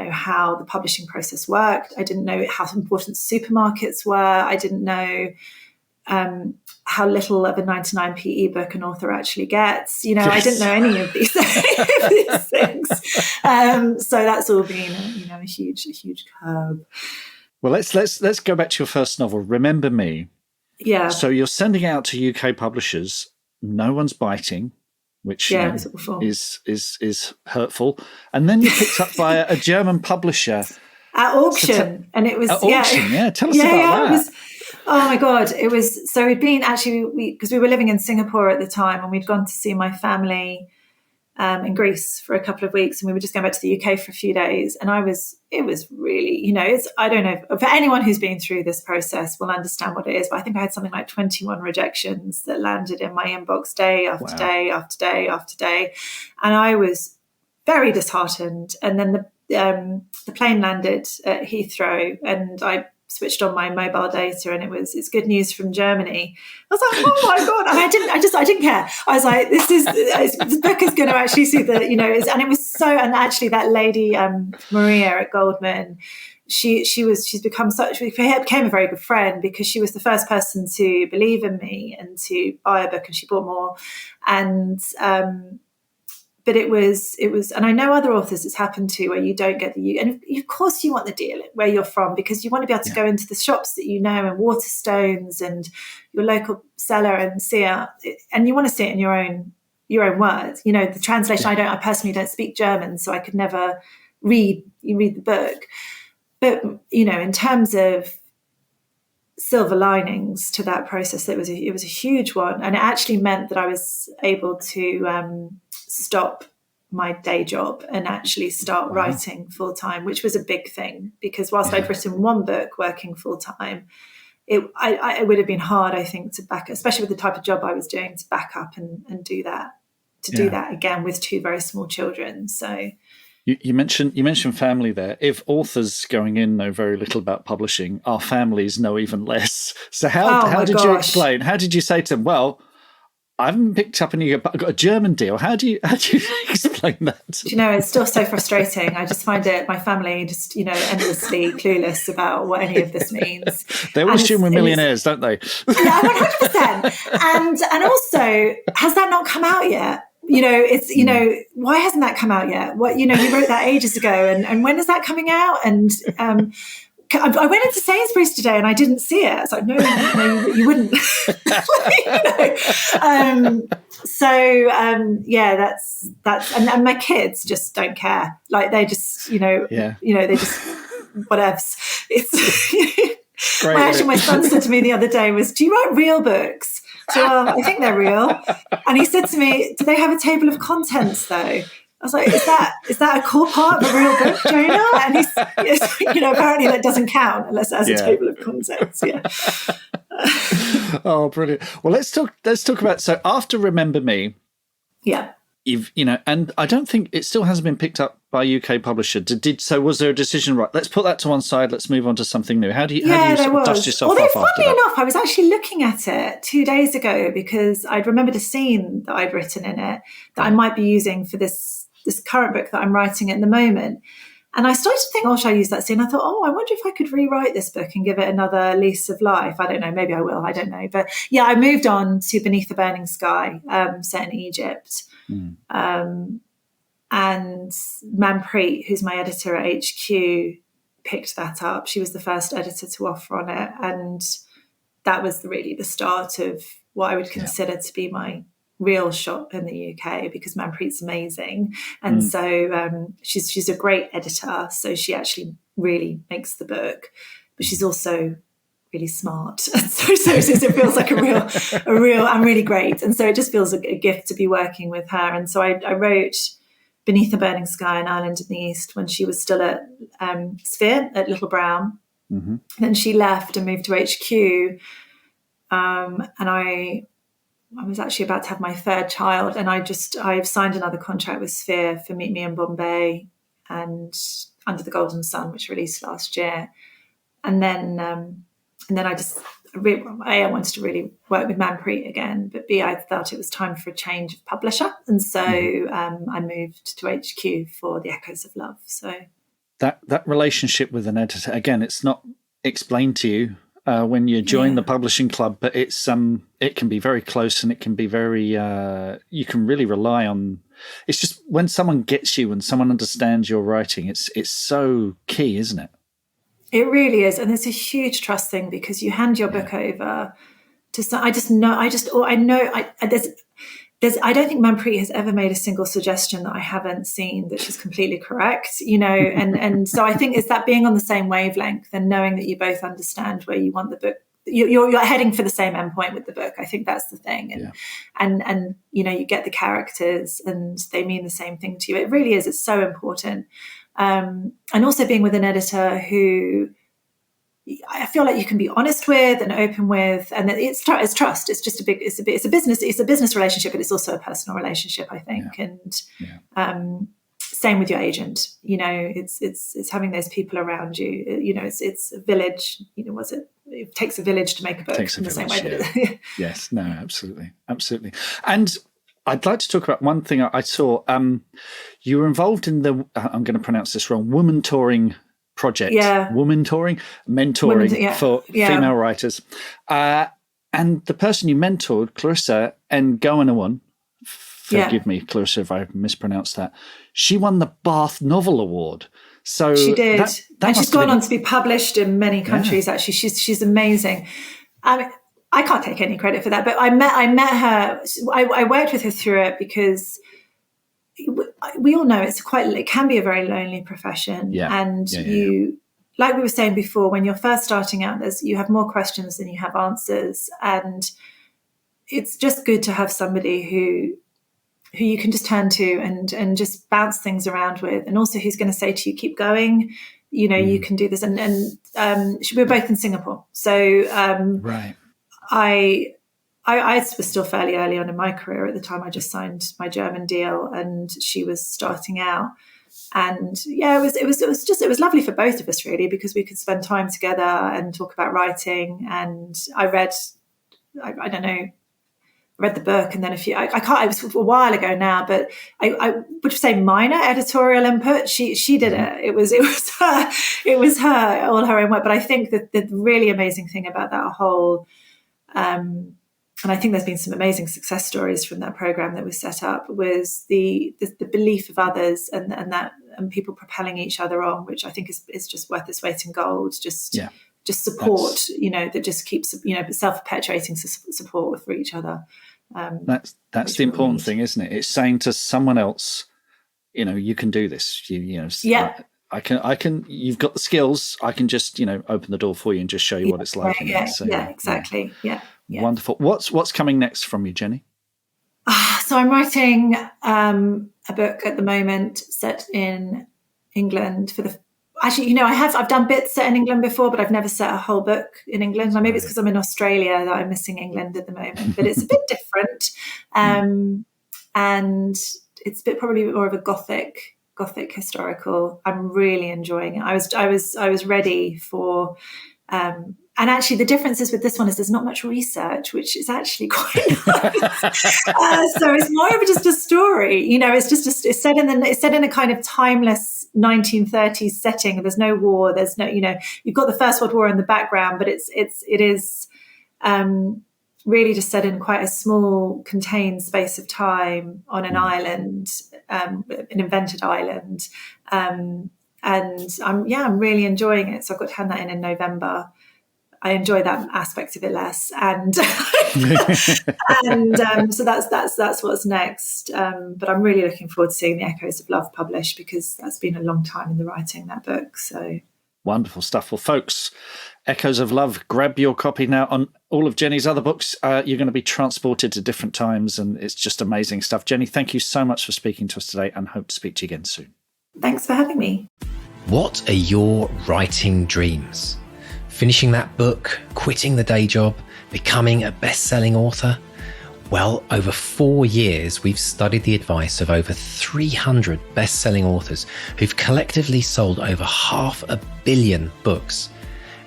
how the publishing process worked. I didn't know how important supermarkets were. I didn't know how little of a 99p ebook an author actually gets. I didn't know any of these, things. So that's all been a huge curb. Well, let's go back to your first novel, Remember Me. Yeah. So you're sending it out to UK publishers. No one's biting, which is hurtful. And then you're picked up by a German publisher at auction, and it was at auction. Yeah, tell us about that. It was, oh my God, it was. So we'd been because we were living in Singapore at the time, and we'd gone to see my family in Greece for a couple of weeks, and we were just going back to the UK for a few days. And it was really, I don't know, for anyone who's been through this process will understand what it is, but I think I had something like 21 rejections that landed in my inbox day after day after day after day. And I was very disheartened. And then the plane landed at Heathrow, and I switched on my mobile data, and it's good news from Germany. I was like, oh my God. And I didn't care. I was like, this book is going to actually see the, and it was so, and actually that lady, Maria at Goldman, she became a very good friend, because she was the first person to believe in me and to buy a book, and she bought more. And, but it was, and I know other authors it's happened to, where you don't get and of course you want the deal where you're from, because you want to be able to go into the shops that and Waterstones and your local seller and see it, and you want to see it in your own words. The translation. I personally don't speak German, so I could never read the book. But in terms of silver linings to that process, it was a huge one, and it actually meant that I was able to stop my day job and actually start writing full time, which was a big thing, because whilst I'd written one book working full time, it would have been hard, I think, to back, especially with the type of job I was doing, to back up and do that, do that again with two very small children. So you mentioned family there. If authors going in know very little about publishing, our families know even less. So how did you explain? How did you say to them, well, I haven't picked up I've got a German deal. How do you explain that? It's still so frustrating. I just find my family just, endlessly clueless about what any of this means. They all assume we're millionaires, don't they? Yeah, 100%. And also, has that not come out yet? it's, why hasn't that come out yet? What, you wrote that ages ago, and when is that coming out? And I went into Sainsbury's today and I didn't see it. It's like, no, you wouldn't. That's and my kids just don't care. Like they just, they just whatevs. It's Great. my son said to me the other day was, do you write real books? So I think they're real. And he said to me, do they have a table of contents though? I was like, is that a core part of a real book, Jonah? And he's apparently that doesn't count unless it has a table of contents. Yeah. Oh, brilliant. Well, let's talk about, so after Remember Me, yeah, and I don't think it still hasn't been picked up by a UK publisher. So was there a decision, right, let's put that to one side, let's move on to something new? How do you sort of dust yourself off after that? Funnily enough, I was actually looking at it 2 days ago because I'd remembered a scene that I'd written in it that I might be using for this current book that I'm writing at the moment. And I started to think, should I use that scene? I thought, I wonder if I could rewrite this book and give it another lease of life. I don't know, maybe I will, I don't know. But yeah, I moved on to Beneath the Burning Sky, set in Egypt. And Crete, who's my editor at HQ, picked that up. She was the first editor to offer on it. And that was really the start of what I would consider to be my real shot in the UK, because Crete's amazing. And so she's a great editor. So she actually really makes the book, but she's also really smart. so it feels like a real, I'm really great. And so it just feels a gift to be working with her. And so I wrote Beneath the Burning Sky, An Island in the East, when she was still at Sphere at Little Brown. Mm-hmm. Then she left and moved to HQ. And I was actually about to have my third child, and I've signed another contract with Sphere for Meet Me in Bombay and Under the Golden Sun, which released last year. And then I wanted to really work with Crete again, but B, I felt it was time for a change of publisher. And so I moved to HQ for The Echoes of Love. So that relationship with an editor, again, it's not explained to you when you join the publishing club, but it's it can be very close, and it can be very you can really rely on. It's just when someone gets you and someone understands your writing, it's so key, isn't it? It really is, and it's a huge trust thing, because you hand your book over to some. I don't think Crete has ever made a single suggestion that I haven't seen that is completely correct, and so I think it's that being on the same wavelength and knowing that you both understand where you want the book. You're heading for the same endpoint with the book. I think that's the thing, and you get the characters and they mean the same thing to you. It really is. It's so important, and also being with an editor who I feel like you can be honest with and open with, and it's trust. It's just it's a business relationship, but it's also a personal relationship, I think. And same with your agent. It's having those people around you. It's a village. It takes a village to make a book. The same way. Yes, no, absolutely. And I'd like to talk about one thing I saw. You were involved in the, I'm going to pronounce this wrong, woman touring project. Woman touring, mentoring for female writers. And the person you mentored, Clarissa Ngoanawan, forgive me, Clarissa, if I mispronounced that, she won the Bath Novel Award. So she did, and she's gone on to be published in many countries. Yeah. Actually, she's amazing. I can't take any credit for that, but I met her. I worked with her through it because we all know it can be a very lonely profession, you, like we were saying before, when you're first starting out, you have more questions than you have answers, and it's just good to have somebody who you can just turn to and just bounce things around with, and also who's going to say to you, keep going, you can do this. And we're both in Singapore. So right. I was still fairly early on in my career at the time. I just signed my German deal and she was starting out. And it was lovely for both of us, really, because we could spend time together and talk about writing. And I read the book, and then it was a while ago now, but I would say minor editorial input. She did it. It was her, all her own work. But I think that the really amazing thing about that whole I think there's been some amazing success stories from that program that was set up, was the belief of others and people propelling each other on, which I think is just worth its weight in gold. Just support, that just keeps, self-perpetuating support for each other. That's the important thing, isn't it? It's saying to someone else, you can do this. I can. You've got the skills. I can just, open the door for you and just show you what it's like. Exactly. Yeah. Wonderful. What's coming next from you, Jenny? So I'm writing a book at the moment set in England I've done bits set in England before, but I've never set a whole book in England. Maybe it's because I'm in Australia that I'm missing England at the moment, but it's a bit different. And it's probably a bit more of a gothic historical. I'm really enjoying it. I was ready for, and actually the differences with this one is there's not much research, which is actually quite nice. So it's more of just a story. It's set in a kind of timeless 1930s setting. There's no war. There's no, you've got the First World War in the background, but it is really just set in quite a small, contained space of time on an island, an invented island. And I'm really enjoying it. So I've got to hand that in November. I enjoy that aspect of it less, and so that's what's next. But I'm really looking forward to seeing the Echoes of Love published, because that's been a long time in the writing, that book. So wonderful stuff. Well, folks, Echoes of Love, grab your copy now. On all of Jenny's other books, you're going to be transported to different times, and it's just amazing stuff. Jenny, thank you so much for speaking to us today, and hope to speak to you again soon. Thanks for having me. What are your writing dreams? Finishing that book, quitting the day job, becoming a best-selling author? Well, over 4 years, we've studied the advice of over 300 best-selling authors who've collectively sold over 500 million books.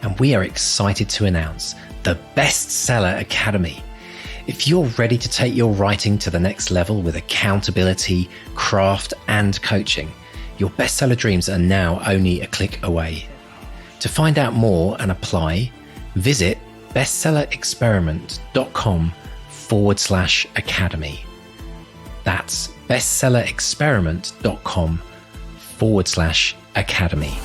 And we are excited to announce the Bestseller Academy. If you're ready to take your writing to the next level with accountability, craft, and coaching, your bestseller dreams are now only a click away. To find out more and apply, visit bestsellerexperiment.com/academy. That's bestsellerexperiment.com/academy.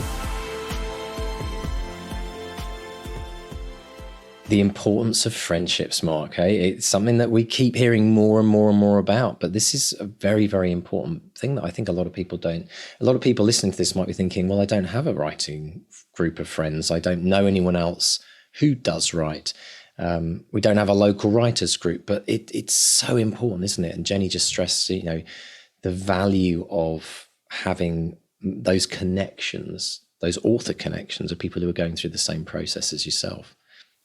The importance of friendships, Mark. It's something that we keep hearing more and more and more about, but this is a very, very important thing that I think a lot of people don't. A lot of people listening to this might be thinking, well, I don't have a writing group of friends. I don't know anyone else who does write. We don't have a local writers group, but it's so important, isn't it? And Jenny just stressed, the value of having those connections, those author connections of people who are going through the same process as yourself.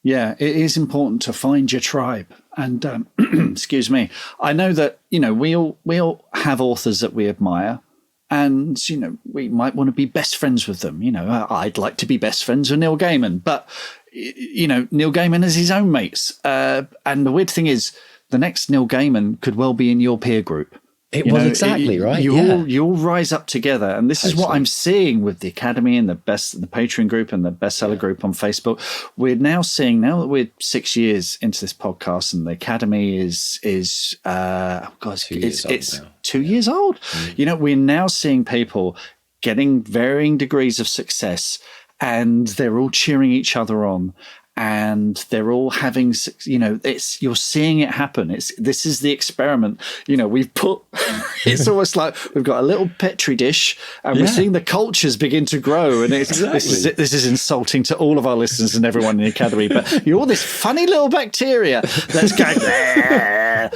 Yeah, it is important to find your tribe. And excuse me, I know that, we all have authors that we admire, and, we might want to be best friends with them. I'd like to be best friends with Neil Gaiman, but, Neil Gaiman has his own mates. And the weird thing is, the next Neil Gaiman could well be in your peer group. Right? You all rise up together, and this is what I'm seeing with the Academy and the Patreon group and the bestseller group on Facebook. We're now seeing, now that we're 6 years into this podcast, and the Academy is 2 years old. We're now seeing people getting varying degrees of success, and they're all cheering each other on. And they're all having, you're seeing it happen. This is the experiment. We've put, it's almost like we've got a little petri dish, and we're seeing the cultures begin to grow. And this is insulting to all of our listeners and everyone in the Academy. But you're all this funny little bacteria that's going there.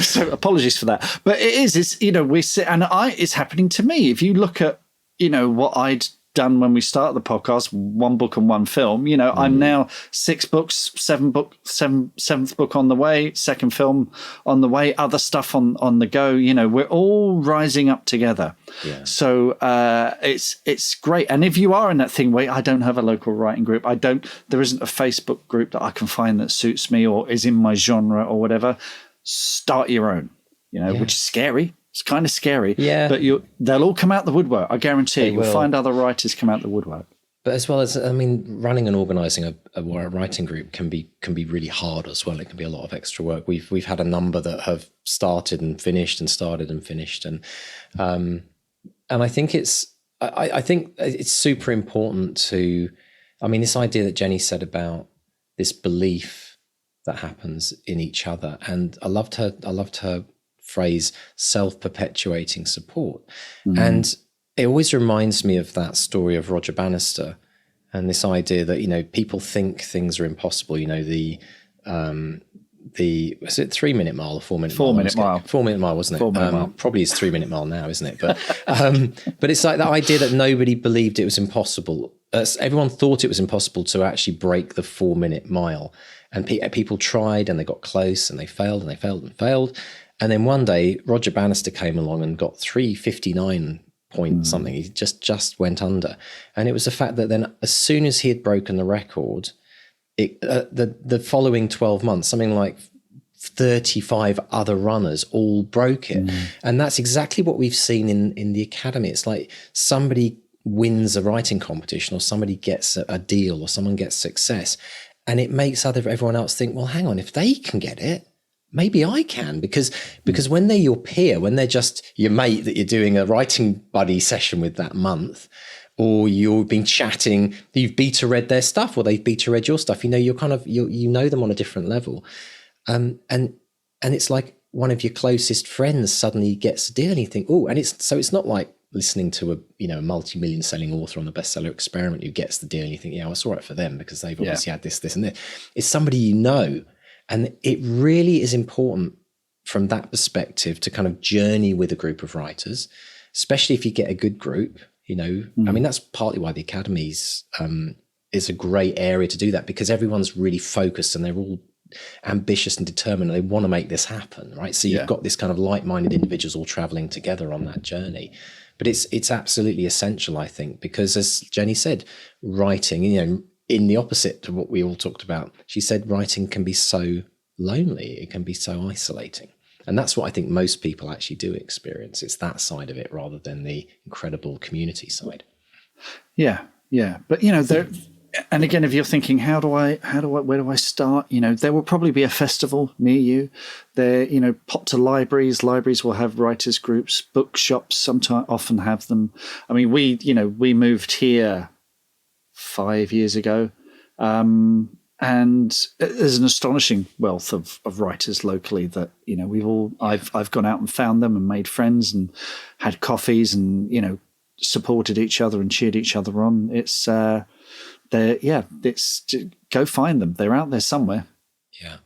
So apologies for that. But it's it's happening to me. If you look at, what I'd done when we started the podcast, one book and one film, I'm now 6 books, 7th book on the way, second film on the way, other stuff on the go. We're all rising up together. So it's great. And if you are in that thing where I don't have a local writing group, there isn't a Facebook group that I can find that suits me or is in my genre or whatever, start your own, which is scary. It's kind of scary, but they'll all come out the woodwork. I guarantee you'll find other writers come out the woodwork. But as well as, I mean, running and organising a writing group can be really hard as well. It can be a lot of extra work. We've had a number that have started and finished, and I think I think it's super important to, I mean, this idea that Jenny said about this belief that happens in each other, and I loved her phrase, self-perpetuating support. And it always reminds me of that story of Roger Bannister and this idea that, you know, people think things are impossible. You know, the was it 3 minute mile or 4 minute mile? 4 minute mile. 4 minute mile, wasn't it? 4 minute mile. Probably is 3 minute mile now, isn't it? But it's like that idea that nobody believed it was impossible. Everyone thought it was impossible to actually break the 4 minute mile. And people tried and they got close and they failed and they failed and failed. And then one day Roger Bannister came along and got 3:59 point something. He just went under. And it was the fact that then as soon as he had broken the record, the following 12 months, something like 35 other runners all broke it. And that's exactly what we've seen in the academy. It's like somebody wins a writing competition, or somebody gets a deal, or someone gets success, and it makes everyone else think, well, hang on, if they can get it, maybe I can, because when they're your peer, when they're just your mate that you're doing a writing buddy session with that month, or you've been chatting, you've beta read their stuff, or they've beta read your stuff, you know, you're kind of, you know them on a different level. And it's like one of your closest friends suddenly gets a deal, and you think, oh, and it's not like listening to a multi-million selling author on the bestseller experiment who gets the deal and you think, yeah, well, it's all right for them because they've obviously had this and this. It's somebody you know. And it really is important from that perspective to kind of journey with a group of writers, especially if you get a good group, you know. I mean, that's partly why the Academies is a great area to do that, because everyone's really focused and they're all ambitious and determined, and they want to make this happen, right? So you've got this kind of like-minded individuals all traveling together on that journey. But it's absolutely essential, I think, because as Jenny said, writing, you know, in the opposite to what we all talked about, she said writing can be so lonely, it can be so isolating. And that's what I think most people actually do experience. It's that side of it rather than the incredible community side. Yeah. But, you know, and again, if you're thinking, where do I start? You know, there will probably be a festival near you. There, you know, pop to libraries. Libraries will have writers groups. Bookshops often have them. I mean, we moved here 5 years ago, and there's an astonishing wealth of writers locally that, you know, I've gone out and found them and made friends and had coffees and, you know, supported each other and cheered each other on. It's go find them. They're out there somewhere. Yeah.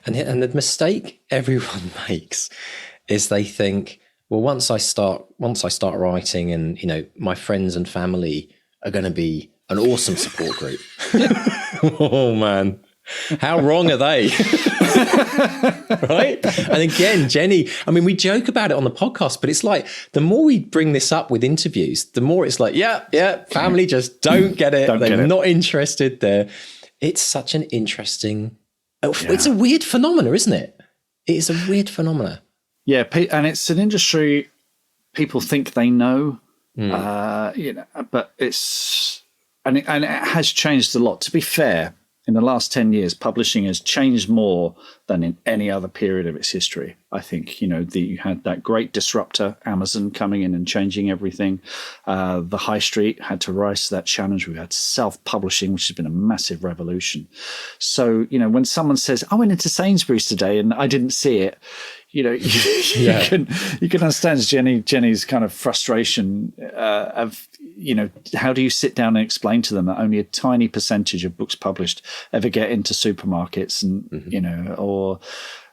And the mistake everyone makes is they think, well, once I start writing and, you know, my friends and family are going to be an awesome support group. Oh man, how wrong are they? Right? And again, Jenny, I mean, we joke about it on the podcast, but it's like the more we bring this up with interviews, the more it's like, yeah, family just don't get it. They're not interested there. It's such an interesting, it's a weird phenomena, isn't it? It is a weird phenomena. Yeah. And it's an industry people think they know, you know, but it's, and it has changed a lot. To be fair, in the last 10 years, publishing has changed more than in any other period of its history. I think, you know, you had that great disruptor, Amazon, coming in and changing everything. The high street had to rise to that challenge. We had self-publishing, which has been a massive revolution. So, you know, when someone says, I went into Sainsbury's today and I didn't see it, you know, you can understand Jenny's kind of frustration of, you know, how do you sit down and explain to them that only a tiny percentage of books published ever get into supermarkets and, you know, or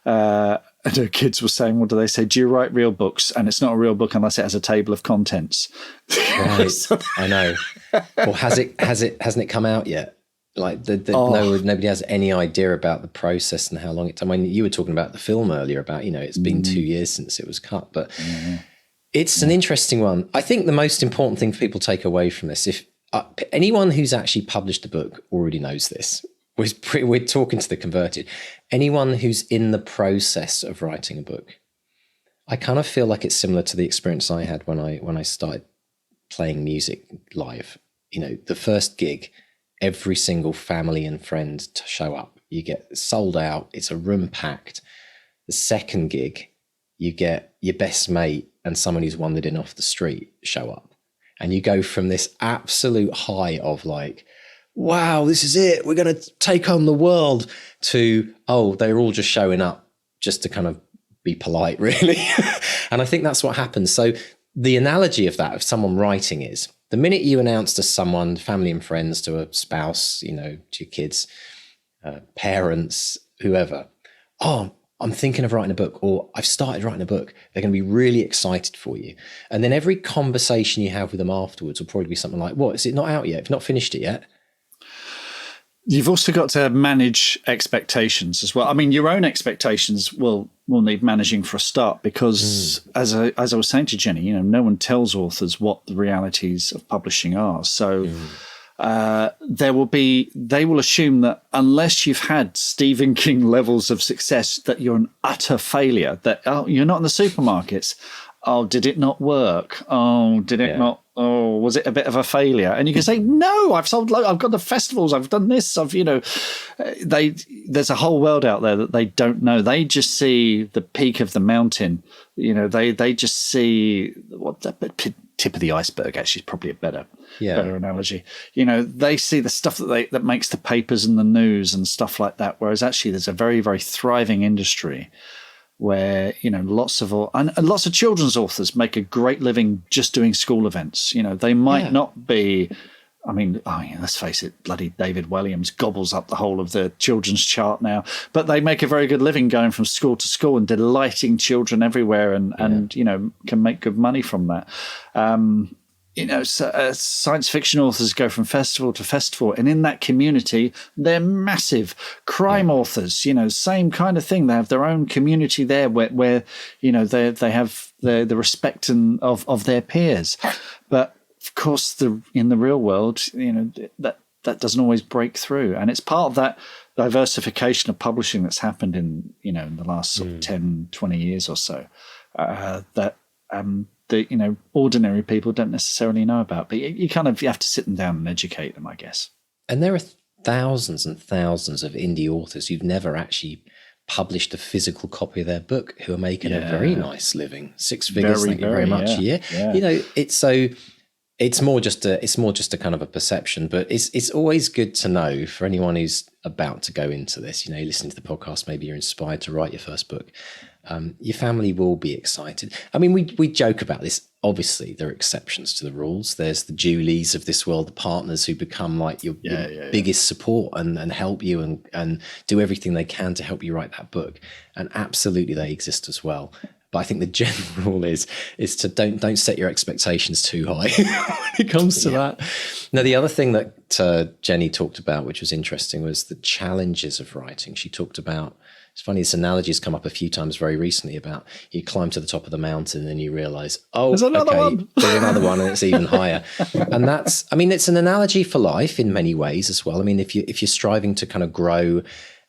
I know kids were saying, what do they say? Do you write real books? And it's not a real book unless it has a table of contents. Right. I know. Or hasn't it come out yet? Like nobody has any idea about the process and how long it. I mean, you were talking about the film earlier about, you know, it's been 2 years since it was cut, but it's an interesting one. I think the most important thing for people to take away from this, if anyone who's actually published a book already knows this. We're talking to the converted. Anyone who's in the process of writing a book, I kind of feel like it's similar to the experience I had when I started playing music live. the first gig, every single family and friend to show up. You get sold out. It's a room packed. The second gig, you get your best mate and someone who's wandered in off the street show up. And you go from this absolute high of like, wow, this is it, we're going to take on the world, to, oh, they're all just showing up just to kind of be polite, really. And I think that's what happens. So the analogy of that, of someone writing, is the minute you announce to someone, family and friends, to a spouse, to your kids, parents, whoever, oh, I'm thinking of writing a book, or I've started writing a book, they're going to be really excited for you. And then every conversation you have with them afterwards will probably be something like, what, is it not out yet? Have you not finished it yet? You've also got to manage expectations as well. I mean, your own expectations will need managing for a start, because as I was saying to Jenny, no one tells authors what the realities of publishing are. So they will assume that unless you've had Stephen King levels of success, that you're an utter failure, that, oh, you're not in the supermarkets. Oh, did it not work? Oh, did it not? Oh, was it a bit of a failure? And you can say, no, I've sold, I've got the festivals, I've done this, there's a whole world out there that they don't know. They just see the peak of the mountain. They just see what the tip of the iceberg, actually, is probably a better analogy. They see the stuff that makes the papers and the news and stuff like that. Whereas actually there's a very, very thriving industry where lots of children's authors make a great living just doing school events. They might not be. I mean, let's face it, bloody David Walliams gobbles up the whole of the children's chart now, but they make a very good living going from school to school and delighting children everywhere, and can make good money from that. Science fiction authors go from festival to festival, and in that community, they're massive. Crime authors, same kind of thing. They have their own community there where they have the respect of their peers. But of course, in the real world, that doesn't always break through, and it's part of that diversification of publishing that's happened in the last sort of 10, 20 years or so. The ordinary people don't necessarily know about, but you have to sit them down and educate them, I guess. And there are thousands and thousands of indie authors who've never actually published a physical copy of their book, who are making a very nice living, 6 figures, thank you very much a year. It's more just a kind of a perception, but it's always good to know for anyone who's about to go into this. Listening to the podcast, maybe you're inspired to write your first book. Your family will be excited. I mean, we joke about this. Obviously, there are exceptions to the rules. There's the Julies of this world, the partners who become like your biggest support and help you and do everything they can to help you write that book. And absolutely, they exist as well. But I think the general rule is to don't set your expectations too high when it comes to that. Now, the other thing that Jenny talked about, which was interesting, was the challenges of writing. She talked about, it's funny, this analogy has come up a few times very recently about you climb to the top of the mountain and then you realize, there's another one and it's even higher. And it's an analogy for life in many ways as well. I mean, if you're striving to kind of grow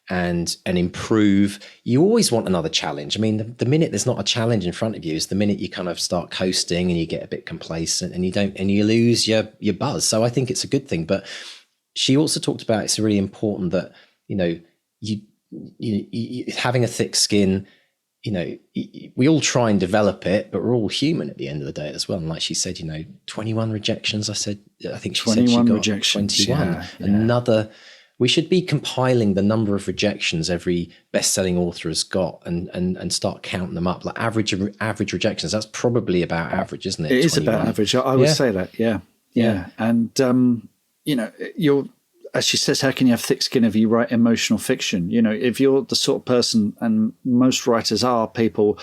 and improve, you always want another challenge. I mean, the minute there's not a challenge in front of you is the minute you kind of start coasting and you get a bit complacent and you lose your buzz. So I think it's a good thing. But she also talked about it's really important that you having a thick skin. We all try and develop it, but we're all human at the end of the day as well. And like she said, 21 rejections. I think she said she got rejections, 21. We should be compiling the number of rejections every best-selling author has got and start counting them up. Like average rejections, that's probably about average, isn't it? It 21. Is about average. I would say that, yeah. And, as she says, how can you have thick skin if you write emotional fiction? If you're the sort of person, and most writers are people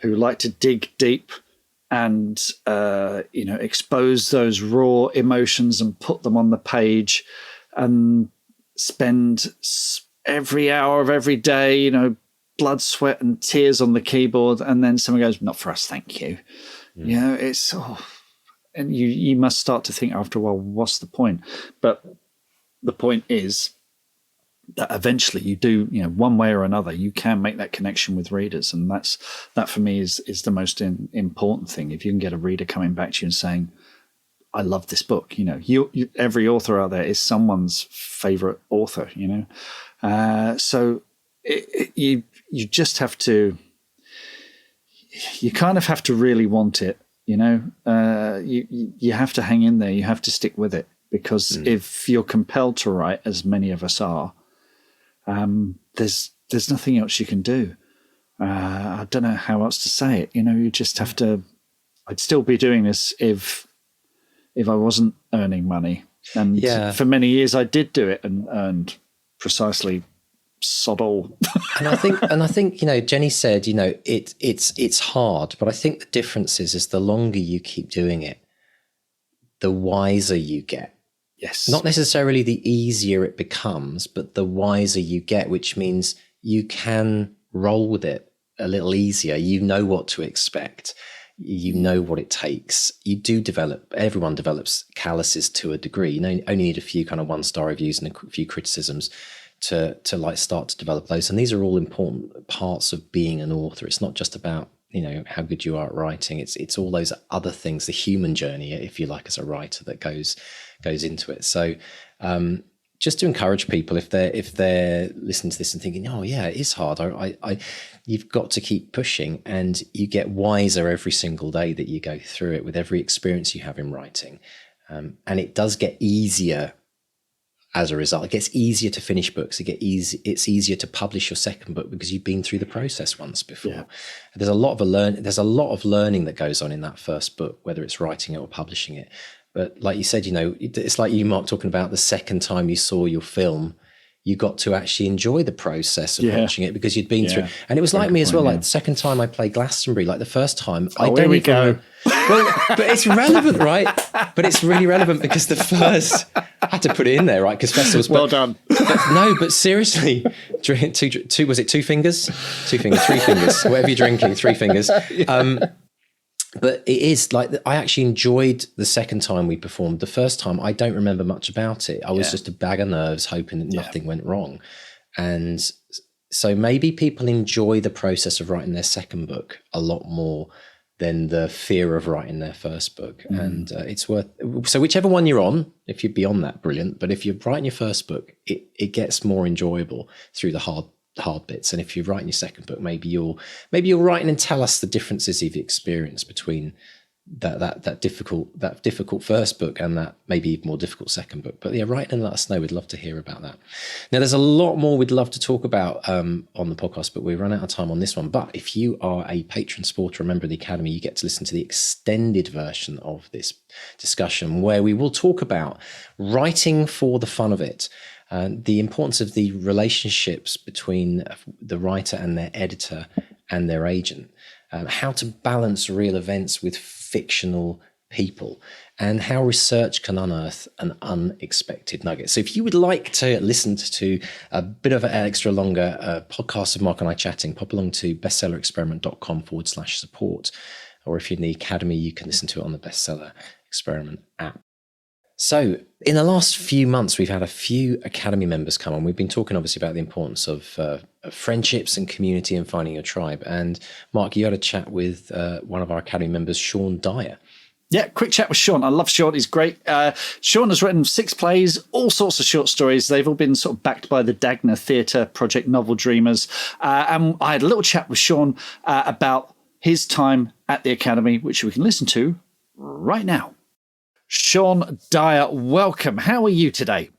who like to dig deep and, expose those raw emotions and put them on the page and spend every hour of every day, blood, sweat and tears on the keyboard. And then someone goes, not for us, thank you. It's, and you must start to think after a while, what's the point? But the point is that eventually you do, one way or another, you can make that connection with readers. And that for me is the most important thing. If you can get a reader coming back to you and saying, I love this book. You every author out there is someone's favorite author. So you just have to. You kind of have to really want it. You have to hang in there. You have to stick with it, because if you're compelled to write, as many of us are, there's nothing else you can do. I don't know how else to say it. You just have to. I'd still be doing this if I wasn't earning money, and for many years I did do it and earned precisely sod all. and I think Jenny said it's hard, but I think the difference is the longer you keep doing it, the wiser you get. Yes, not necessarily the easier it becomes, but the wiser you get, which means you can roll with it a little easier. You know what to expect. You know what it takes. You do develop. Everyone develops calluses to a degree. You only need a few kind of 1-star reviews and a few criticisms to like start to develop those. And these are all important parts of being an author. It's not just about how good you are at writing. It's all those other things, the human journey, if you like, as a writer, that goes into it. So just to encourage people, if they're listening to this and thinking, oh yeah, it is hard, you've got to keep pushing, and you get wiser every single day that you go through it, with every experience you have in writing, and it does get easier as a result. It gets easier to finish books. It's easier to publish your second book because you've been through the process once before. Yeah. There's a lot of learning that goes on in that first book, whether it's writing it or publishing it. But like you said, it's like you, Mark, talking about the second time you saw your film, you got to actually enjoy the process of watching it because you'd been through. And it was like me as well. Like the second time I played Glastonbury, like the first time, I don't even go. Well, but it's relevant, right? But it's really relevant because the first, I had to put it in there, right? Because festivals. Well done. But seriously, drink two. Was it 2 fingers? 2 fingers, 3 fingers, whatever you're drinking, 3 fingers. But it is like, I actually enjoyed the second time we performed. The first time, I don't remember much about it. I was just a bag of nerves, hoping that nothing went wrong. And so maybe people enjoy the process of writing their second book a lot more than the fear of writing their first book. And it's worth, so whichever one you're on, if you're beyond that, brilliant. But if you're writing your first book, it gets more enjoyable through the hard bits. And if you're writing your second book, maybe you'll write in and tell us the differences you've experienced between that difficult first book and that maybe even more difficult second book. But write and let us know. We'd love to hear about that. Now, there's a lot more we'd love to talk about on the podcast, but we've run out of time on this one. But if you are a patron supporter, a member of the Academy, you get to listen to the extended version of this discussion, where we will talk about writing for the fun of it, the importance of the relationships between the writer and their editor and their agent, how to balance real events with fictional people, and how research can unearth an unexpected nugget. So if you would like to listen to a bit of an extra longer podcast of Mark and I chatting, pop along to bestsellerexperiment.com/support. Or if you're in the Academy, you can listen to it on the Bestseller Experiment app. So in the last few months, we've had a few Academy members come on. We've been talking obviously about the importance of friendships and community and finding your tribe. And Mark, you had a chat with one of our Academy members, Shaun Dyer. Yeah, quick chat with Shaun. I love Shaun. He's great. Shaun has written 6 plays, all sorts of short stories. They've all been sort of backed by the Dagner Theatre Project Novel Dreamers. And I had a little chat with Shaun about his time at the Academy, which we can listen to right now. Shaun Dyer, welcome. How are you today?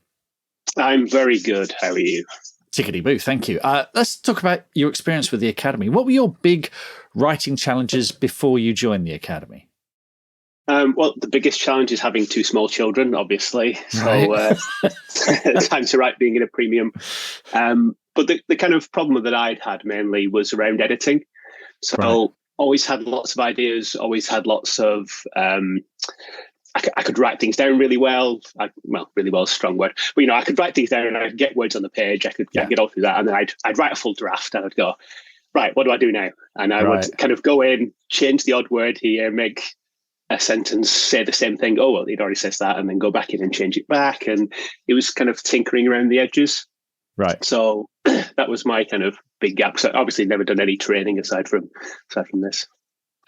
I'm very good. How are you? Tickety-boo, thank you. Let's talk about your experience with the Academy. What were your big writing challenges before you joined the Academy? Well, the biggest challenge is having 2 small children, obviously. Right. So time to write being in a premium. But the kind of problem that I'd had mainly was around editing. So always had lots of ideas, always had lots of... I could write things down really well. Really well is a strong word. But, I could write things down and I could get words on the page. I could get all through that. And then I'd write a full draft and I'd go, right, what do I do now? And I would kind of go in, change the odd word here, make a sentence, say the same thing. Oh, well, it already says that. And then go back in and change it back. And it was kind of tinkering around the edges. Right. So that was my kind of big gap. So obviously never done any training aside from this.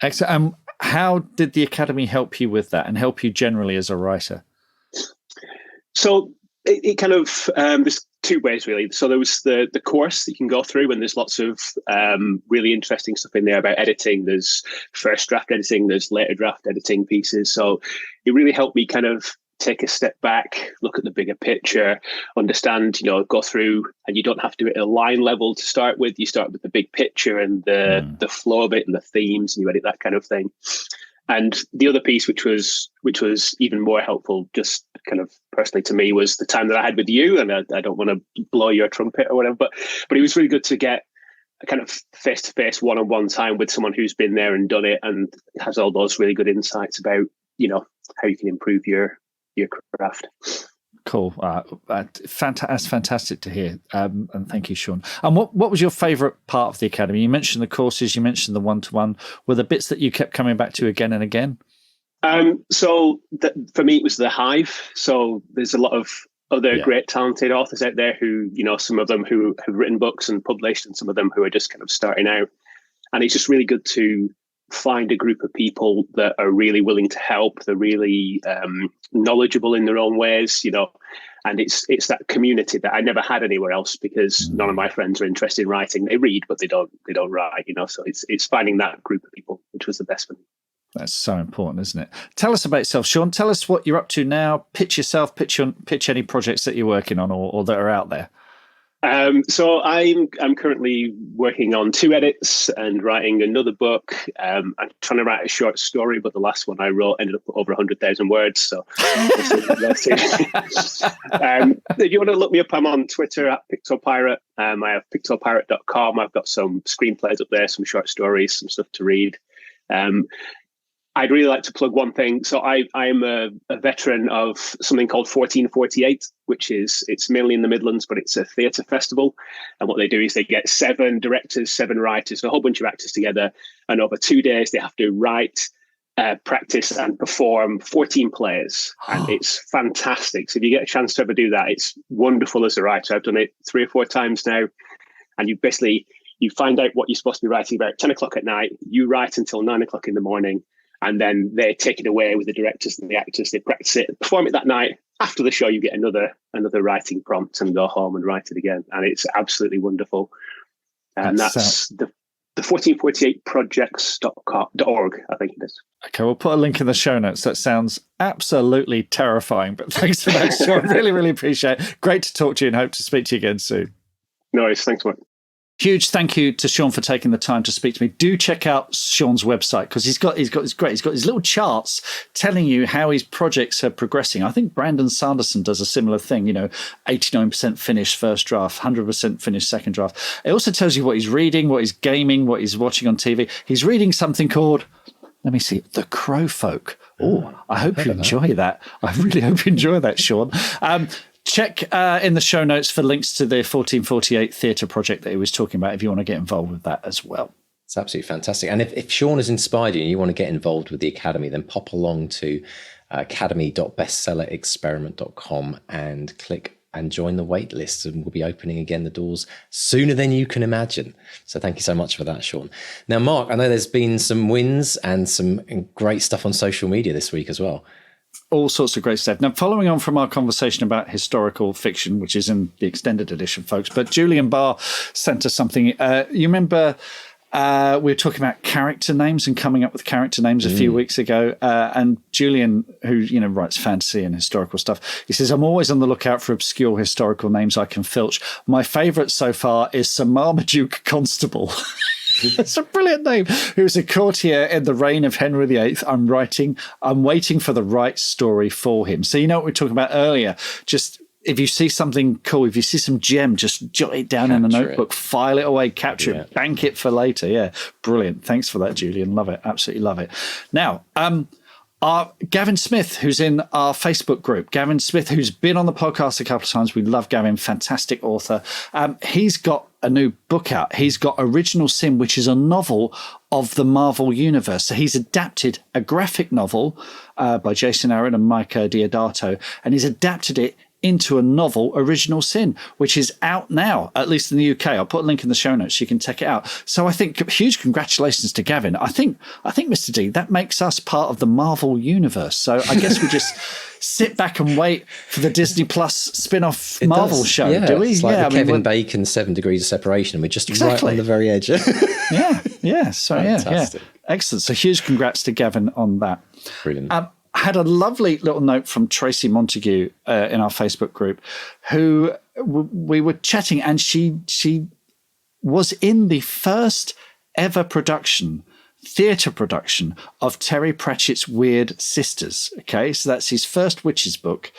Excellent. How did the Academy help you with that and help you generally as a writer? So it kind of, there's two ways really. So there was the course that you can go through, and there's lots of really interesting stuff in there about editing. There's first draft editing, there's later draft editing pieces. So it really helped me kind of take a step back, look at the bigger picture, understand, go through, and you don't have to do it at a line level to start with. You start with the big picture and the flow of it and the themes, and you edit that kind of thing. And the other piece, which was even more helpful, just kind of personally to me, was the time that I had with you. And I don't want to blow your trumpet or whatever, but it was really good to get a kind of face-to-face, one-on-one time with someone who's been there and done it and has all those really good insights about, how you can improve your craft. Cool. That's fantastic to hear. And thank you, Shaun. And what was your favourite part of the Academy? You mentioned the courses, you mentioned the one-to-one. Were there bits that you kept coming back to again and again? For me, it was the hive. So there's a lot of other great talented authors out there who, some of them who have written books and published, and some of them who are just kind of starting out. And it's just really good to find a group of people that are really willing to help. They're really knowledgeable in their own ways, and it's that community that I never had anywhere else, because none of my friends are interested in writing. They read, but they don't write, so it's finding that group of people, which was the best for me. That's so important, isn't it? Tell us about yourself, Shaun. Tell us what you're up to now. Pitch yourself, pitch any projects that you're working on or that are out there. So I'm currently working on 2 edits and writing another book. I'm trying to write a short story, but the last one I wrote ended up over 100,000 words. So let's see. If you want to look me up, I'm on Twitter at PictoPirate. I have pictopirate.com. I've got some screenplays up there, some short stories, some stuff to read. I'd really like to plug one thing. So I'm a veteran of something called 1448, it's mainly in the Midlands, but it's a theatre festival. And what they do is they get 7 directors, 7 writers, a whole bunch of actors together. And over 2 days, they have to write, practice and perform 14 plays. And it's fantastic. So if you get a chance to ever do that, it's wonderful as a writer. I've done it 3 or 4 times now. And you find out what you're supposed to be writing about 10 o'clock at night. You write until 9 o'clock in the morning. And then they take it away with the directors and the actors. They practice it, perform it that night. After the show, you get another writing prompt and go home and write it again. And it's absolutely wonderful. And that's the 1448projects.org, I think it is. Okay, we'll put a link in the show notes. That sounds absolutely terrifying. But thanks for that, Shaun. Really, really appreciate it. Great to talk to you and hope to speak to you again soon. No worries. Thanks, Mark. Huge thank you to Shaun for taking the time to speak to me. Do check out Shaun's website, because he's got his little charts telling you how his projects are progressing. I think Brandon Sanderson does a similar thing, 89% finished first draft, 100% finished second draft. It also tells you what he's reading, what he's gaming, what he's watching on TV. He's reading something called, let me see, The Crow Folk. Oh, I hope you enjoy that. I really hope you enjoy that, Shaun. Check in the show notes for links to the 1448 theatre project that he was talking about if you want to get involved with that as well. It's absolutely fantastic. And if Shaun has inspired you and you want to get involved with the Academy, then pop along to academy.bestsellerexperiment.com and click and join the wait list, and we'll be opening again the doors sooner than you can imagine. So thank you so much for that, Shaun. Now, Mark, I know there's been some wins and some great stuff on social media this week as well. All sorts of great stuff. Now, following on from our conversation about historical fiction, which is in the extended edition, folks, but Julian Barr sent us something. You remember we were talking about character names and coming up with character names a few weeks ago. And Julian, who writes fantasy and historical stuff, he says, I'm always on the lookout for obscure historical names I can filch. My favourite so far is Sir Marmaduke Constable. It's a brilliant name. Who was a courtier in the reign of Henry VIII. I'm waiting for the right story for him. So you know what we were talking about earlier. Just if you see something cool, if you see some gem, just jot it down in a notebook, file it away, capture it, bank it for later. Yeah, brilliant. Thanks for that, Julian. Love it. Absolutely love it. Now, Gavin Smith, who's in our Facebook group. Gavin Smith, who's been on the podcast a couple of times. We love Gavin, fantastic author. He's got a new book out. He's got Original Sin, which is a novel of the Marvel Universe. So he's adapted a graphic novel by Jason Aaron and Mike Diodato, and he's adapted it into a novel, Original Sin, which is out now, at least in the UK. I'll put a link in the show notes so you can check it out. So I think huge congratulations to Gavin. I think Mr. D, that makes us part of the Marvel universe. So I guess we just sit back and wait for the Disney Plus spin-off Marvel show, do we? It's like the Kevin Bacon 7 Degrees of Separation. We're just right on the very edge. yeah. So Fantastic. Excellent. So huge congrats to Gavin on that. Brilliant. I had a lovely little note from Tracy Montague in our Facebook group, who we were chatting, and she was in the first ever theatre production of Terry Pratchett's Weird Sisters. Okay, so that's his first witches book.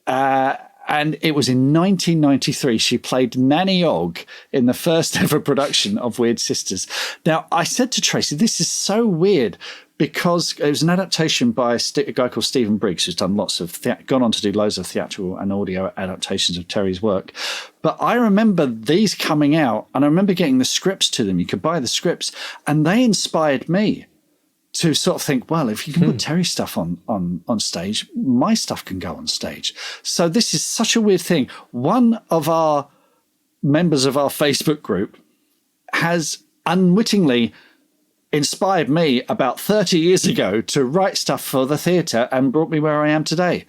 And it was in 1993. She played Nanny Ogg in the first ever production of Weird Sisters. Now, I said to Tracy, this is so weird, because it was an adaptation by a guy called Stephen Briggs, who's done lots of gone on to do loads of theatrical and audio adaptations of Terry's work. But I remember these coming out, and I remember getting the scripts to them. You could buy the scripts, and they inspired me to sort of think, well, if you can put Terry stuff on stage, my stuff can go on stage. So this is such a weird thing. One of our members of our Facebook group has unwittingly inspired me about 30 years ago to write stuff for the theatre and brought me where I am today.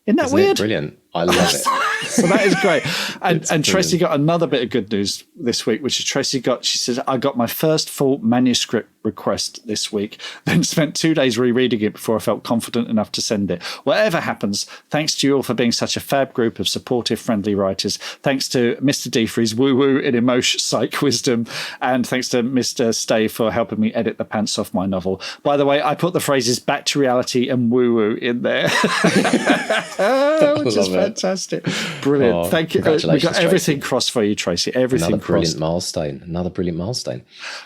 Isn't that weird? Brilliant. I love it. So that is great. And Tracy got another bit of good news this week, which is she said, I got my first full manuscript request this week, then spent 2 days rereading it before I felt confident enough to send it. Whatever happens, thanks to you all for being such a fab group of supportive, friendly writers. Thanks to Mr. D for his woo-woo and emotion psych wisdom. And thanks to Mr. Stay for helping me edit the pants off my novel. By the way, I put the phrases back to reality and woo-woo in there. Which is fantastic. Brilliant. Thank you. We got everything crossed for you, Tracy. Everything Another brilliant milestone. Another brilliant milestone.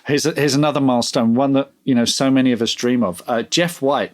Here's another milestone, one that so many of us dream of. Jeff White,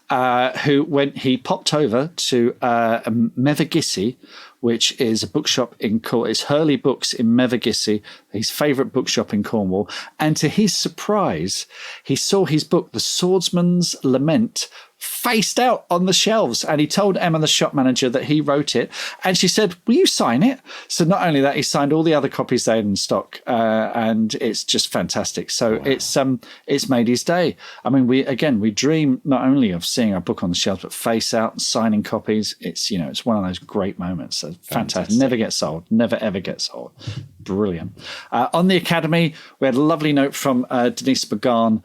who when he popped over to Mevagissey, which is a bookshop in Cornwall. It's Hurley Books in Mevagissey, his favourite bookshop in Cornwall. And to his surprise, he saw his book, The Swordsman's Lament, faced out on the shelves, and he told Emma, the shop manager, that he wrote it, and she said, will you sign it? So not only that, he signed all the other copies they had in stock, and it's just fantastic. So wow. It's made his day. I mean, we dream not only of seeing our book on the shelves, but face out and signing copies. It's it's one of those great moments. So fantastic. Never gets old. Never ever gets old. Brilliant. On the Academy, we had a lovely note from Denise Bagan,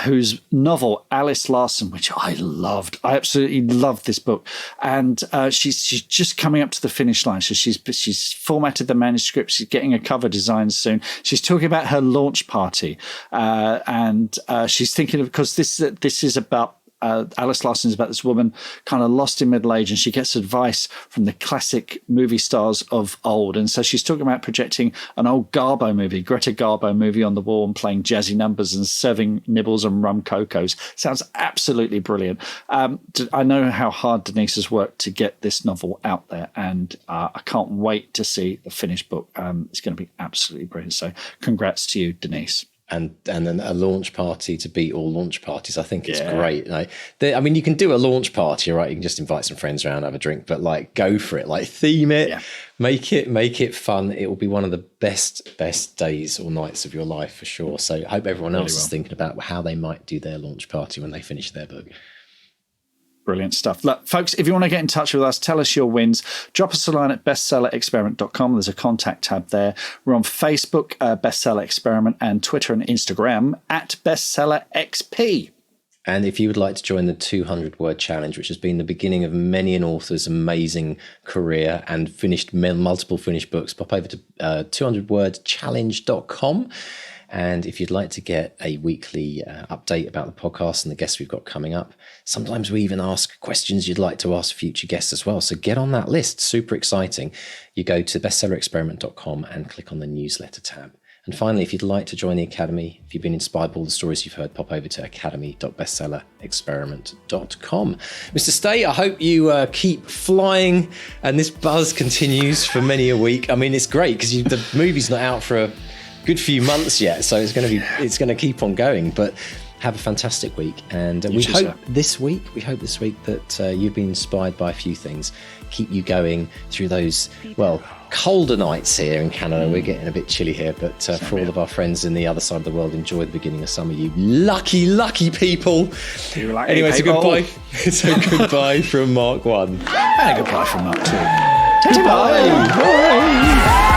whose novel Alice Larson, which I loved. I absolutely loved this book, and she's just coming up to the finish line. So she's formatted the manuscript. She's getting a cover design soon. She's talking about her launch party, and she's thinking of, because this is about. Alice Larson is about this woman kind of lost in middle age, and she gets advice from the classic movie stars of old. And so she's talking about projecting an old Greta Garbo movie on the wall and playing jazzy numbers and serving nibbles and rum cocos. Sounds absolutely brilliant. I know how hard Denise has worked to get this novel out there, and I can't wait to see the finished book. It's going to be absolutely brilliant. So congrats to you, Denise. And then a launch party to beat all launch parties. I think it's great. I mean, you can do a launch party, right? You can just invite some friends around, have a drink, but go for it. Theme it, make it fun. It will be one of the best days or nights of your life for sure. So I hope everyone else is thinking about how they might do their launch party when they finish their book. Brilliant stuff. Look, folks, if you want to get in touch with us, tell us your wins. Drop us a line at bestsellerexperiment.com. There's a contact tab there. We're on Facebook, Bestseller Experiment, and Twitter and Instagram at BestsellerXP. And if you would like to join the 200-word challenge, which has been the beginning of many an author's amazing career and multiple finished books, pop over to 200wordchallenge.com. And if you'd like to get a weekly update about the podcast and the guests we've got coming up, sometimes we even ask questions you'd like to ask future guests as well. So get on that list. Super exciting. You go to bestsellerexperiment.com and click on the newsletter tab. And finally, if you'd like to join the Academy, if you've been inspired by all the stories you've heard, pop over to academy.bestsellerexperiment.com. Mr. Stay, I hope you keep flying and this buzz continues for many a week. I mean, it's great because the movie's not out for a good few months yet, so it's going to keep on going. But Have a fantastic week, and we hope this week that you've been inspired by a few things, keep you going through those colder nights here in Canada. We're getting a bit chilly here, but for all of our friends in the other side of the world, enjoy the beginning of summer, you lucky people. Anyway, so goodbye. So goodbye from Mark 1. And goodbye from Mark 2. Goodbye. Bye.